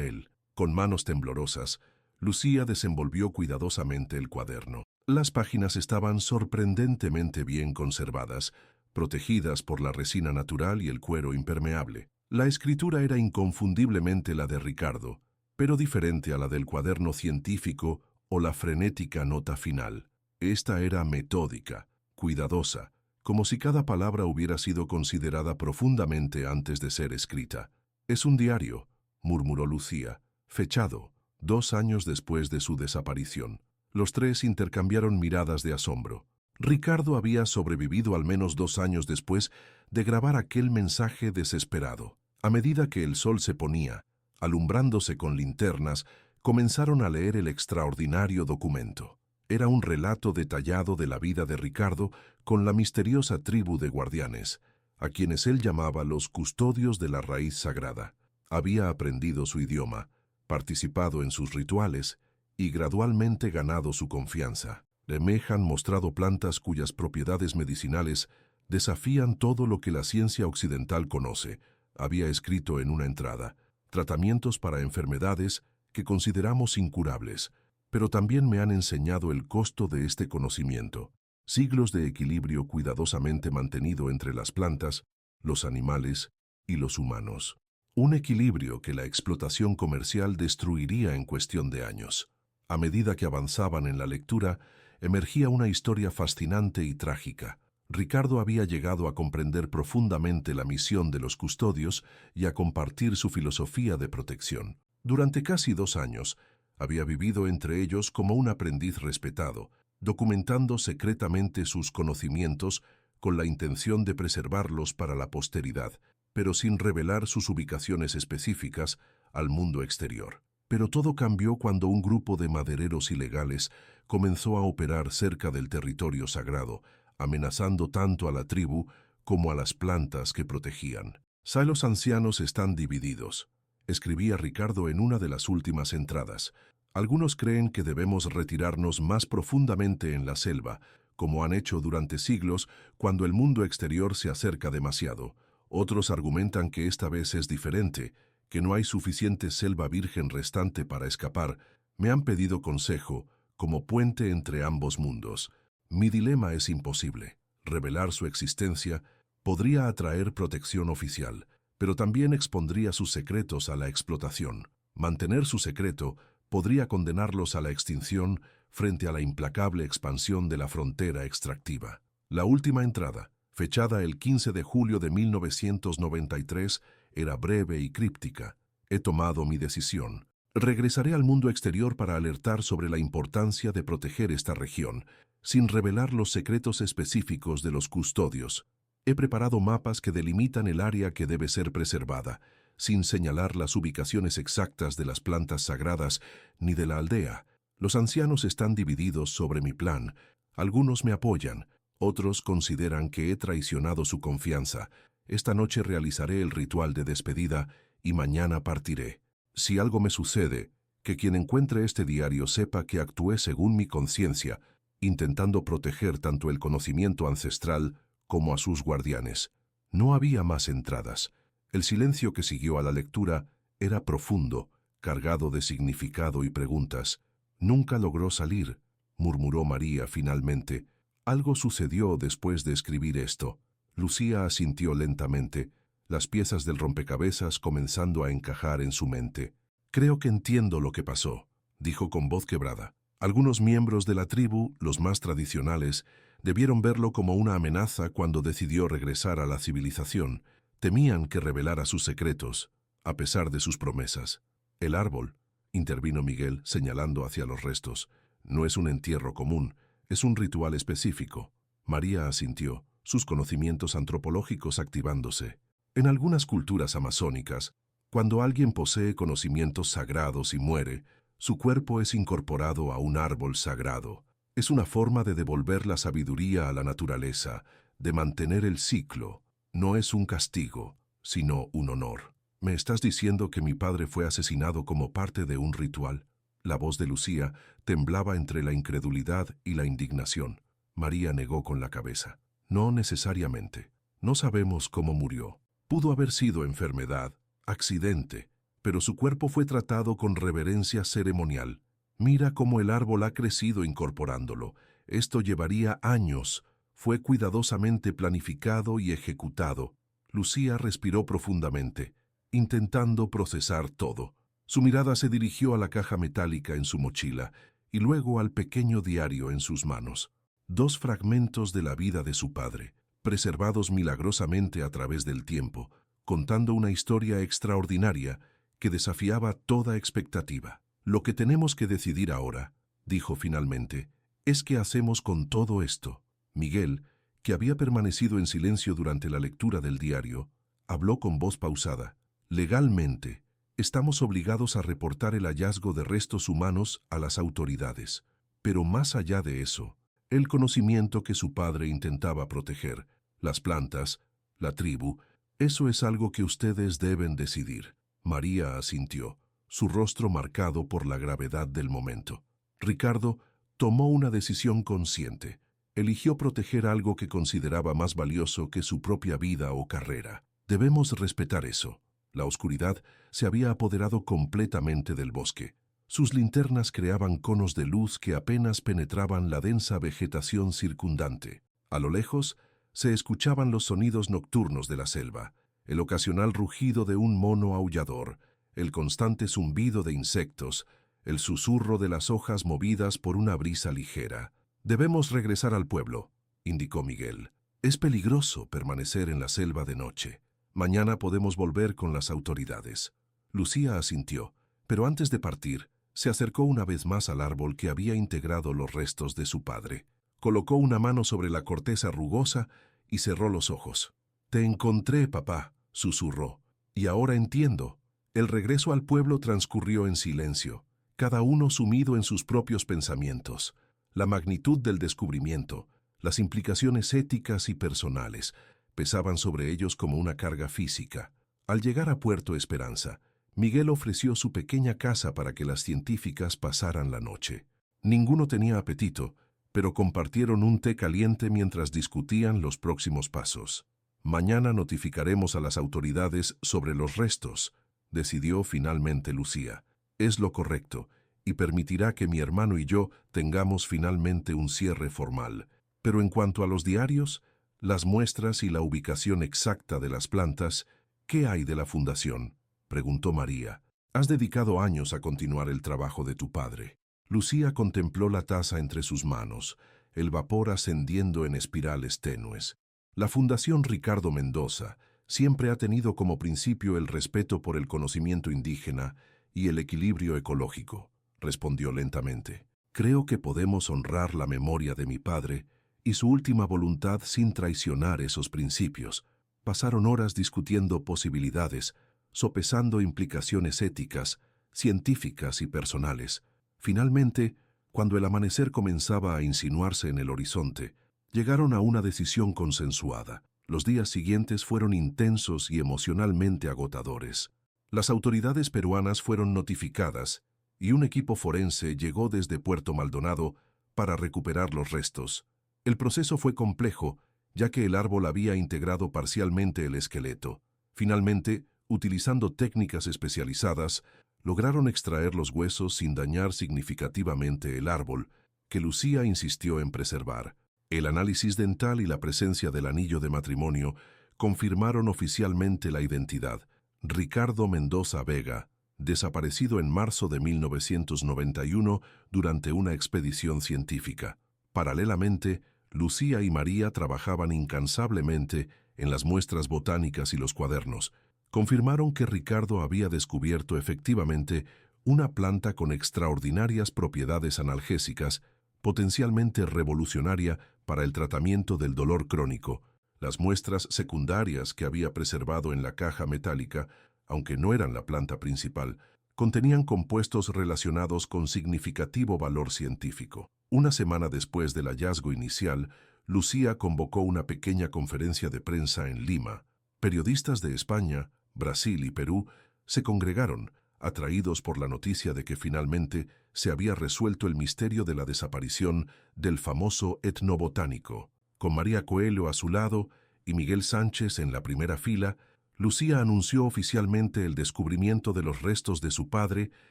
él. Con manos temblorosas, Lucía desenvolvió cuidadosamente el cuaderno. Las páginas estaban sorprendentemente bien conservadas, protegidas por la resina natural y el cuero impermeable. La escritura era inconfundiblemente la de Ricardo, pero diferente a la del cuaderno científico o la frenética nota final. Esta era metódica, cuidadosa, como si cada palabra hubiera sido considerada profundamente antes de ser escrita. «Es un diario», murmuró Lucía, fechado, 2 años después de su desaparición. Los tres intercambiaron miradas de asombro. Ricardo había sobrevivido al menos 2 años después de grabar aquel mensaje desesperado. A medida que el sol se ponía, alumbrándose con linternas, comenzaron a leer el extraordinario documento. Era un relato detallado de la vida de Ricardo con la misteriosa tribu de guardianes, a quienes él llamaba los custodios de la raíz sagrada. Había aprendido su idioma, participado en sus rituales y gradualmente ganado su confianza. Mejan mostrado plantas cuyas propiedades medicinales desafían todo lo que la ciencia occidental conoce, había escrito en una entrada. Tratamientos para enfermedades que consideramos incurables, pero también me han enseñado el costo de este conocimiento. Siglos de equilibrio cuidadosamente mantenido entre las plantas, los animales y los humanos. Un equilibrio que la explotación comercial destruiría en cuestión de años. A medida que avanzaban en la lectura, emergía una historia fascinante y trágica. Ricardo había llegado a comprender profundamente la misión de los custodios y a compartir su filosofía de protección. Durante casi 2 años, había vivido entre ellos como un aprendiz respetado, documentando secretamente sus conocimientos con la intención de preservarlos para la posteridad. pero sin revelar sus ubicaciones específicas al mundo exterior. Pero todo cambió cuando un grupo de madereros ilegales comenzó a operar cerca del territorio sagrado, amenazando tanto a la tribu como a las plantas que protegían. Los ancianos están divididos, escribía Ricardo en una de las últimas entradas. Algunos creen que debemos retirarnos más profundamente en la selva, como han hecho durante siglos cuando el mundo exterior se acerca demasiado. Otros argumentan que esta vez es diferente, que no hay suficiente selva virgen restante para escapar. Me han pedido consejo, como puente entre ambos mundos. Mi dilema es imposible. Revelar su existencia podría atraer protección oficial, pero también expondría sus secretos a la explotación. Mantener su secreto podría condenarlos a la extinción frente a la implacable expansión de la frontera extractiva. La última entrada, fechada el 15 de julio de 1993, era breve y críptica. He tomado mi decisión. Regresaré al mundo exterior para alertar sobre la importancia de proteger esta región, sin revelar los secretos específicos de los custodios. He preparado mapas que delimitan el área que debe ser preservada, sin señalar las ubicaciones exactas de las plantas sagradas ni de la aldea. Los ancianos están divididos sobre mi plan. Algunos me apoyan, otros consideran que he traicionado su confianza. Esta noche realizaré el ritual de despedida y mañana partiré. Si algo me sucede, que quien encuentre este diario sepa que actué según mi conciencia, intentando proteger tanto el conocimiento ancestral como a sus guardianes. No había más entradas. El silencio que siguió a la lectura era profundo, cargado de significado y preguntas. «Nunca logró salir», murmuró María finalmente. Algo sucedió después de escribir esto. Lucía asintió lentamente, las piezas del rompecabezas comenzando a encajar en su mente. «Creo que entiendo lo que pasó», dijo con voz quebrada. Algunos miembros de la tribu, los más tradicionales, debieron verlo como una amenaza cuando decidió regresar a la civilización. Temían que revelara sus secretos, a pesar de sus promesas. «El árbol», intervino Miguel, señalando hacia los restos, «no es un entierro común, es un ritual específico». María asintió, sus conocimientos antropológicos activándose. En algunas culturas amazónicas, cuando alguien posee conocimientos sagrados y muere, su cuerpo es incorporado a un árbol sagrado. Es una forma de devolver la sabiduría a la naturaleza, de mantener el ciclo. No es un castigo, sino un honor. «¿Me estás diciendo que mi padre fue asesinado como parte de un ritual?» La voz de Lucía temblaba entre la incredulidad y la indignación. María negó con la cabeza. «No necesariamente. No sabemos cómo murió. Pudo haber sido enfermedad, accidente, pero su cuerpo fue tratado con reverencia ceremonial. Mira cómo el árbol ha crecido incorporándolo. Esto llevaría años. Fue cuidadosamente planificado y ejecutado». Lucía respiró profundamente, intentando procesar todo. Su mirada se dirigió a la caja metálica en su mochila y luego al pequeño diario en sus manos. 2 fragmentos de la vida de su padre, preservados milagrosamente a través del tiempo, contando una historia extraordinaria que desafiaba toda expectativa. «Lo que tenemos que decidir ahora», dijo finalmente, «es qué hacemos con todo esto». Miguel, que había permanecido en silencio durante la lectura del diario, habló con voz pausada. «Legalmente, estamos obligados a reportar el hallazgo de restos humanos a las autoridades. Pero más allá de eso, el conocimiento que su padre intentaba proteger, las plantas, la tribu, eso es algo que ustedes deben decidir». María asintió, su rostro marcado por la gravedad del momento. Ricardo tomó una decisión consciente. Eligió proteger algo que consideraba más valioso que su propia vida o carrera. Debemos respetar eso. La oscuridad se había apoderado completamente del bosque. Sus linternas creaban conos de luz que apenas penetraban la densa vegetación circundante. A lo lejos se escuchaban los sonidos nocturnos de la selva, el ocasional rugido de un mono aullador, el constante zumbido de insectos, el susurro de las hojas movidas por una brisa ligera. «Debemos regresar al pueblo», indicó Miguel. «Es peligroso permanecer en la selva de noche. Mañana podemos volver con las autoridades». Lucía asintió, pero antes de partir, se acercó una vez más al árbol que había integrado los restos de su padre. Colocó una mano sobre la corteza rugosa y cerró los ojos. «Te encontré, papá», susurró. Y ahora entiendo. El regreso al pueblo transcurrió en silencio, cada uno sumido en sus propios pensamientos. La magnitud del descubrimiento, las implicaciones éticas y personales, pesaban sobre ellos como una carga física. Al llegar a Puerto Esperanza, Miguel ofreció su pequeña casa para que las científicas pasaran la noche. Ninguno tenía apetito, pero compartieron un té caliente mientras discutían los próximos pasos. Mañana notificaremos a las autoridades sobre los restos, decidió finalmente Lucía. Es lo correcto, y permitirá que mi hermano y yo tengamos finalmente un cierre formal. Pero en cuanto a los diarios, las muestras y la ubicación exacta de las plantas, ¿qué hay de la fundación?, preguntó María. Has dedicado años a continuar el trabajo de tu padre. Lucía contempló la taza entre sus manos, el vapor ascendiendo en espirales tenues. La Fundación Ricardo Mendoza siempre ha tenido como principio el respeto por el conocimiento indígena y el equilibrio ecológico, respondió lentamente. Creo que podemos honrar la memoria de mi padre y su última voluntad sin traicionar esos principios. Pasaron horas discutiendo posibilidades, sopesando implicaciones éticas, científicas y personales. Finalmente, cuando el amanecer comenzaba a insinuarse en el horizonte, llegaron a una decisión consensuada. Los días siguientes fueron intensos y emocionalmente agotadores. Las autoridades peruanas fueron notificadas y un equipo forense llegó desde Puerto Maldonado para recuperar los restos. El proceso fue complejo, ya que el árbol había integrado parcialmente el esqueleto. Finalmente, utilizando técnicas especializadas, lograron extraer los huesos sin dañar significativamente el árbol, que Lucía insistió en preservar. El análisis dental y la presencia del anillo de matrimonio confirmaron oficialmente la identidad. Ricardo Mendoza Vega, desaparecido en marzo de 1991 durante una expedición científica. Paralelamente, Lucía y María trabajaban incansablemente en las muestras botánicas y los cuadernos. Confirmaron que Ricardo había descubierto efectivamente una planta con extraordinarias propiedades analgésicas, potencialmente revolucionaria para el tratamiento del dolor crónico. Las muestras secundarias que había preservado en la caja metálica, aunque no eran la planta principal, contenían compuestos relacionados con significativo valor científico. Una semana después del hallazgo inicial, Lucía convocó una pequeña conferencia de prensa en Lima. Periodistas de España, Brasil y Perú se congregaron, atraídos por la noticia de que finalmente se había resuelto el misterio de la desaparición del famoso etnobotánico. Con María Coelho a su lado y Miguel Sánchez en la primera fila, Lucía anunció oficialmente el descubrimiento de los restos de su padre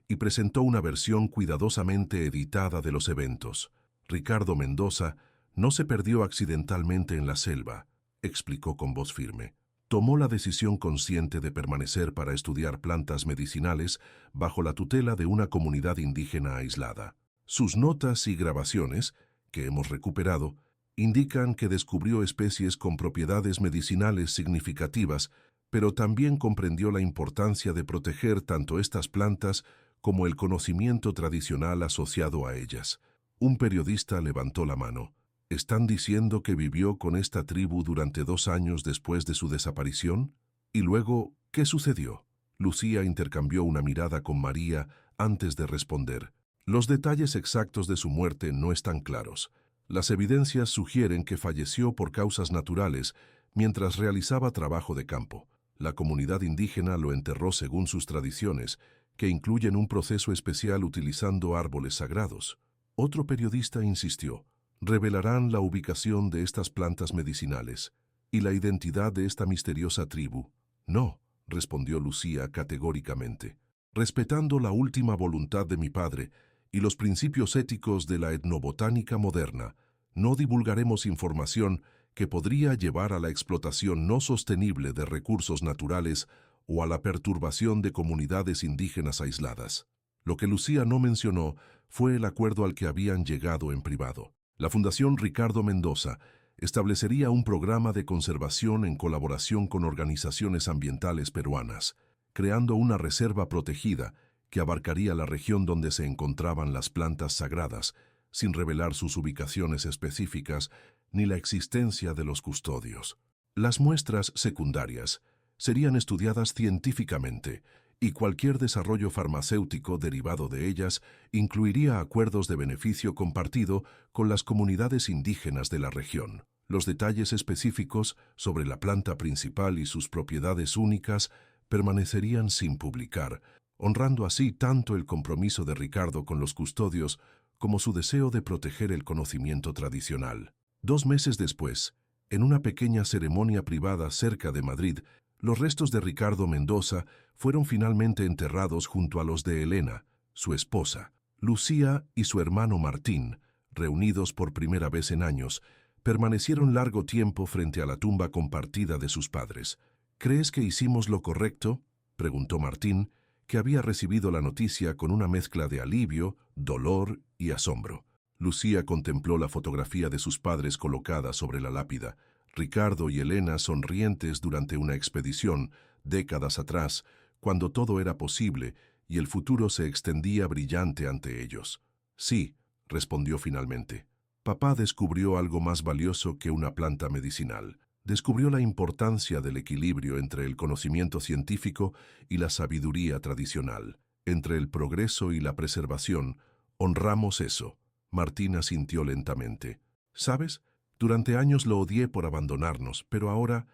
y presentó una versión cuidadosamente editada de los eventos. Ricardo Mendoza no se perdió accidentalmente en la selva, explicó con voz firme. Tomó la decisión consciente de permanecer para estudiar plantas medicinales bajo la tutela de una comunidad indígena aislada. Sus notas y grabaciones, que hemos recuperado, indican que descubrió especies con propiedades medicinales significativas, pero también comprendió la importancia de proteger tanto estas plantas como el conocimiento tradicional asociado a ellas. Un periodista levantó la mano. ¿Están diciendo que vivió con esta tribu durante 2 años después de su desaparición? Y luego, ¿qué sucedió? Lucía intercambió una mirada con María antes de responder. Los detalles exactos de su muerte no están claros. Las evidencias sugieren que falleció por causas naturales mientras realizaba trabajo de campo. La comunidad indígena lo enterró según sus tradiciones, que incluyen un proceso especial utilizando árboles sagrados. Otro periodista insistió. Revelarán la ubicación de estas plantas medicinales y la identidad de esta misteriosa tribu. No, respondió Lucía categóricamente. Respetando la última voluntad de mi padre y los principios éticos de la etnobotánica moderna, no divulgaremos información que podría llevar a la explotación no sostenible de recursos naturales o a la perturbación de comunidades indígenas aisladas. Lo que Lucía no mencionó fue el acuerdo al que habían llegado en privado. La Fundación Ricardo Mendoza establecería un programa de conservación en colaboración con organizaciones ambientales peruanas, creando una reserva protegida que abarcaría la región donde se encontraban las plantas sagradas, sin revelar sus ubicaciones específicas ni la existencia de los custodios. Las muestras secundarias, serían estudiadas científicamente, y cualquier desarrollo farmacéutico derivado de ellas incluiría acuerdos de beneficio compartido con las comunidades indígenas de la región. Los detalles específicos sobre la planta principal y sus propiedades únicas permanecerían sin publicar, honrando así tanto el compromiso de Ricardo con los custodios como su deseo de proteger el conocimiento tradicional. 2 meses después, en una pequeña ceremonia privada cerca de Madrid, los restos de Ricardo Mendoza fueron finalmente enterrados junto a los de Elena, su esposa. Lucía y su hermano Martín, reunidos por primera vez en años, permanecieron largo tiempo frente a la tumba compartida de sus padres. ¿Crees que hicimos lo correcto?, preguntó Martín, que había recibido la noticia con una mezcla de alivio, dolor y asombro. Lucía contempló la fotografía de sus padres colocada sobre la lápida. Ricardo y Elena sonrientes durante una expedición, décadas atrás, cuando todo era posible y el futuro se extendía brillante ante ellos. Sí, respondió finalmente. Papá descubrió algo más valioso que una planta medicinal. Descubrió la importancia del equilibrio entre el conocimiento científico y la sabiduría tradicional. Entre el progreso y la preservación, honramos eso. Martín asintió lentamente. ¿Sabes? Durante años lo odié por abandonarnos, pero ahora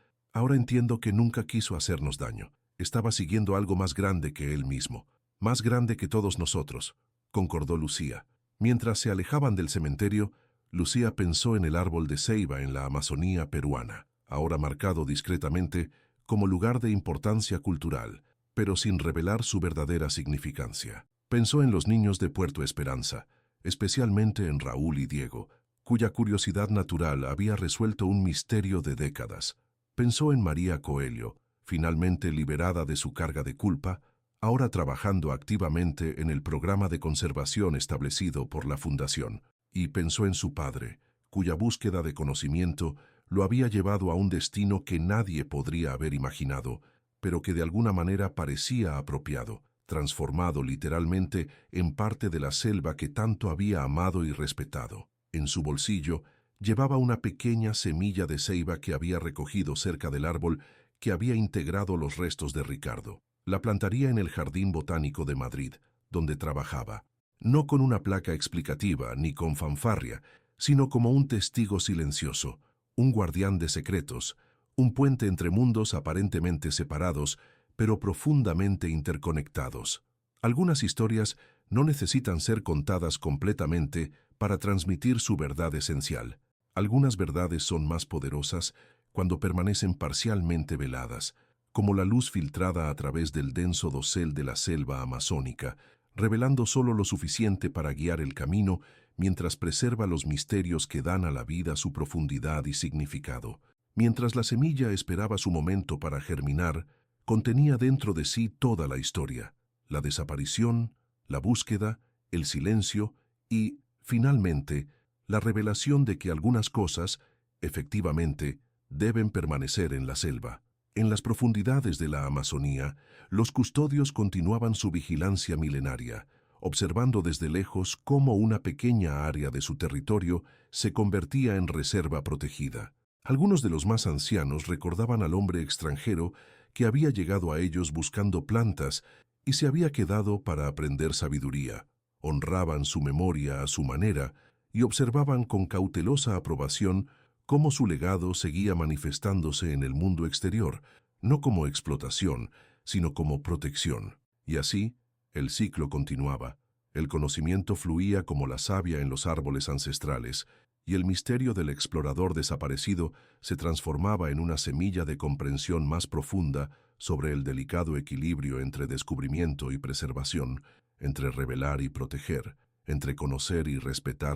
entiendo que nunca quiso hacernos daño. Estaba siguiendo algo más grande que él mismo, más grande que todos nosotros, concordó Lucía. Mientras se alejaban del cementerio, Lucía pensó en el árbol de ceiba en la Amazonía peruana, ahora marcado discretamente como lugar de importancia cultural, pero sin revelar su verdadera significancia. Pensó en los niños de Puerto Esperanza, especialmente en Raúl y Diego, cuya curiosidad natural había resuelto un misterio de décadas. Pensó en María Coelho, finalmente liberada de su carga de culpa, ahora trabajando activamente en el programa de conservación establecido por la Fundación. Y pensó en su padre, cuya búsqueda de conocimiento lo había llevado a un destino que nadie podría haber imaginado, pero que de alguna manera parecía apropiado, transformado literalmente en parte de la selva que tanto había amado y respetado. En su bolsillo llevaba una pequeña semilla de ceiba que había recogido cerca del árbol que había integrado los restos de Ricardo. La plantaría en el Jardín Botánico de Madrid, donde trabajaba, no con una placa explicativa ni con fanfarria, sino como un testigo silencioso, un guardián de secretos, un puente entre mundos aparentemente separados, pero profundamente interconectados. Algunas historias no necesitan ser contadas completamente para transmitir su verdad esencial. Algunas verdades son más poderosas cuando permanecen parcialmente veladas, como la luz filtrada a través del denso dosel de la selva amazónica, revelando solo lo suficiente para guiar el camino mientras preserva los misterios que dan a la vida su profundidad y significado. Mientras la semilla esperaba su momento para germinar, contenía dentro de sí toda la historia, la desaparición, la búsqueda, el silencio y, finalmente, la revelación de que algunas cosas, efectivamente, deben permanecer en la selva. En las profundidades de la Amazonía, los custodios continuaban su vigilancia milenaria, observando desde lejos cómo una pequeña área de su territorio se convertía en reserva protegida. Algunos de los más ancianos recordaban al hombre extranjero que había llegado a ellos buscando plantas y se había quedado para aprender sabiduría. Honraban su memoria a su manera y observaban con cautelosa aprobación cómo su legado seguía manifestándose en el mundo exterior, no como explotación, sino como protección. Y así, el ciclo continuaba. El conocimiento fluía como la savia en los árboles ancestrales, y el misterio del explorador desaparecido se transformaba en una semilla de comprensión más profunda sobre el delicado equilibrio entre descubrimiento y preservación, entre revelar y proteger, entre conocer y respetar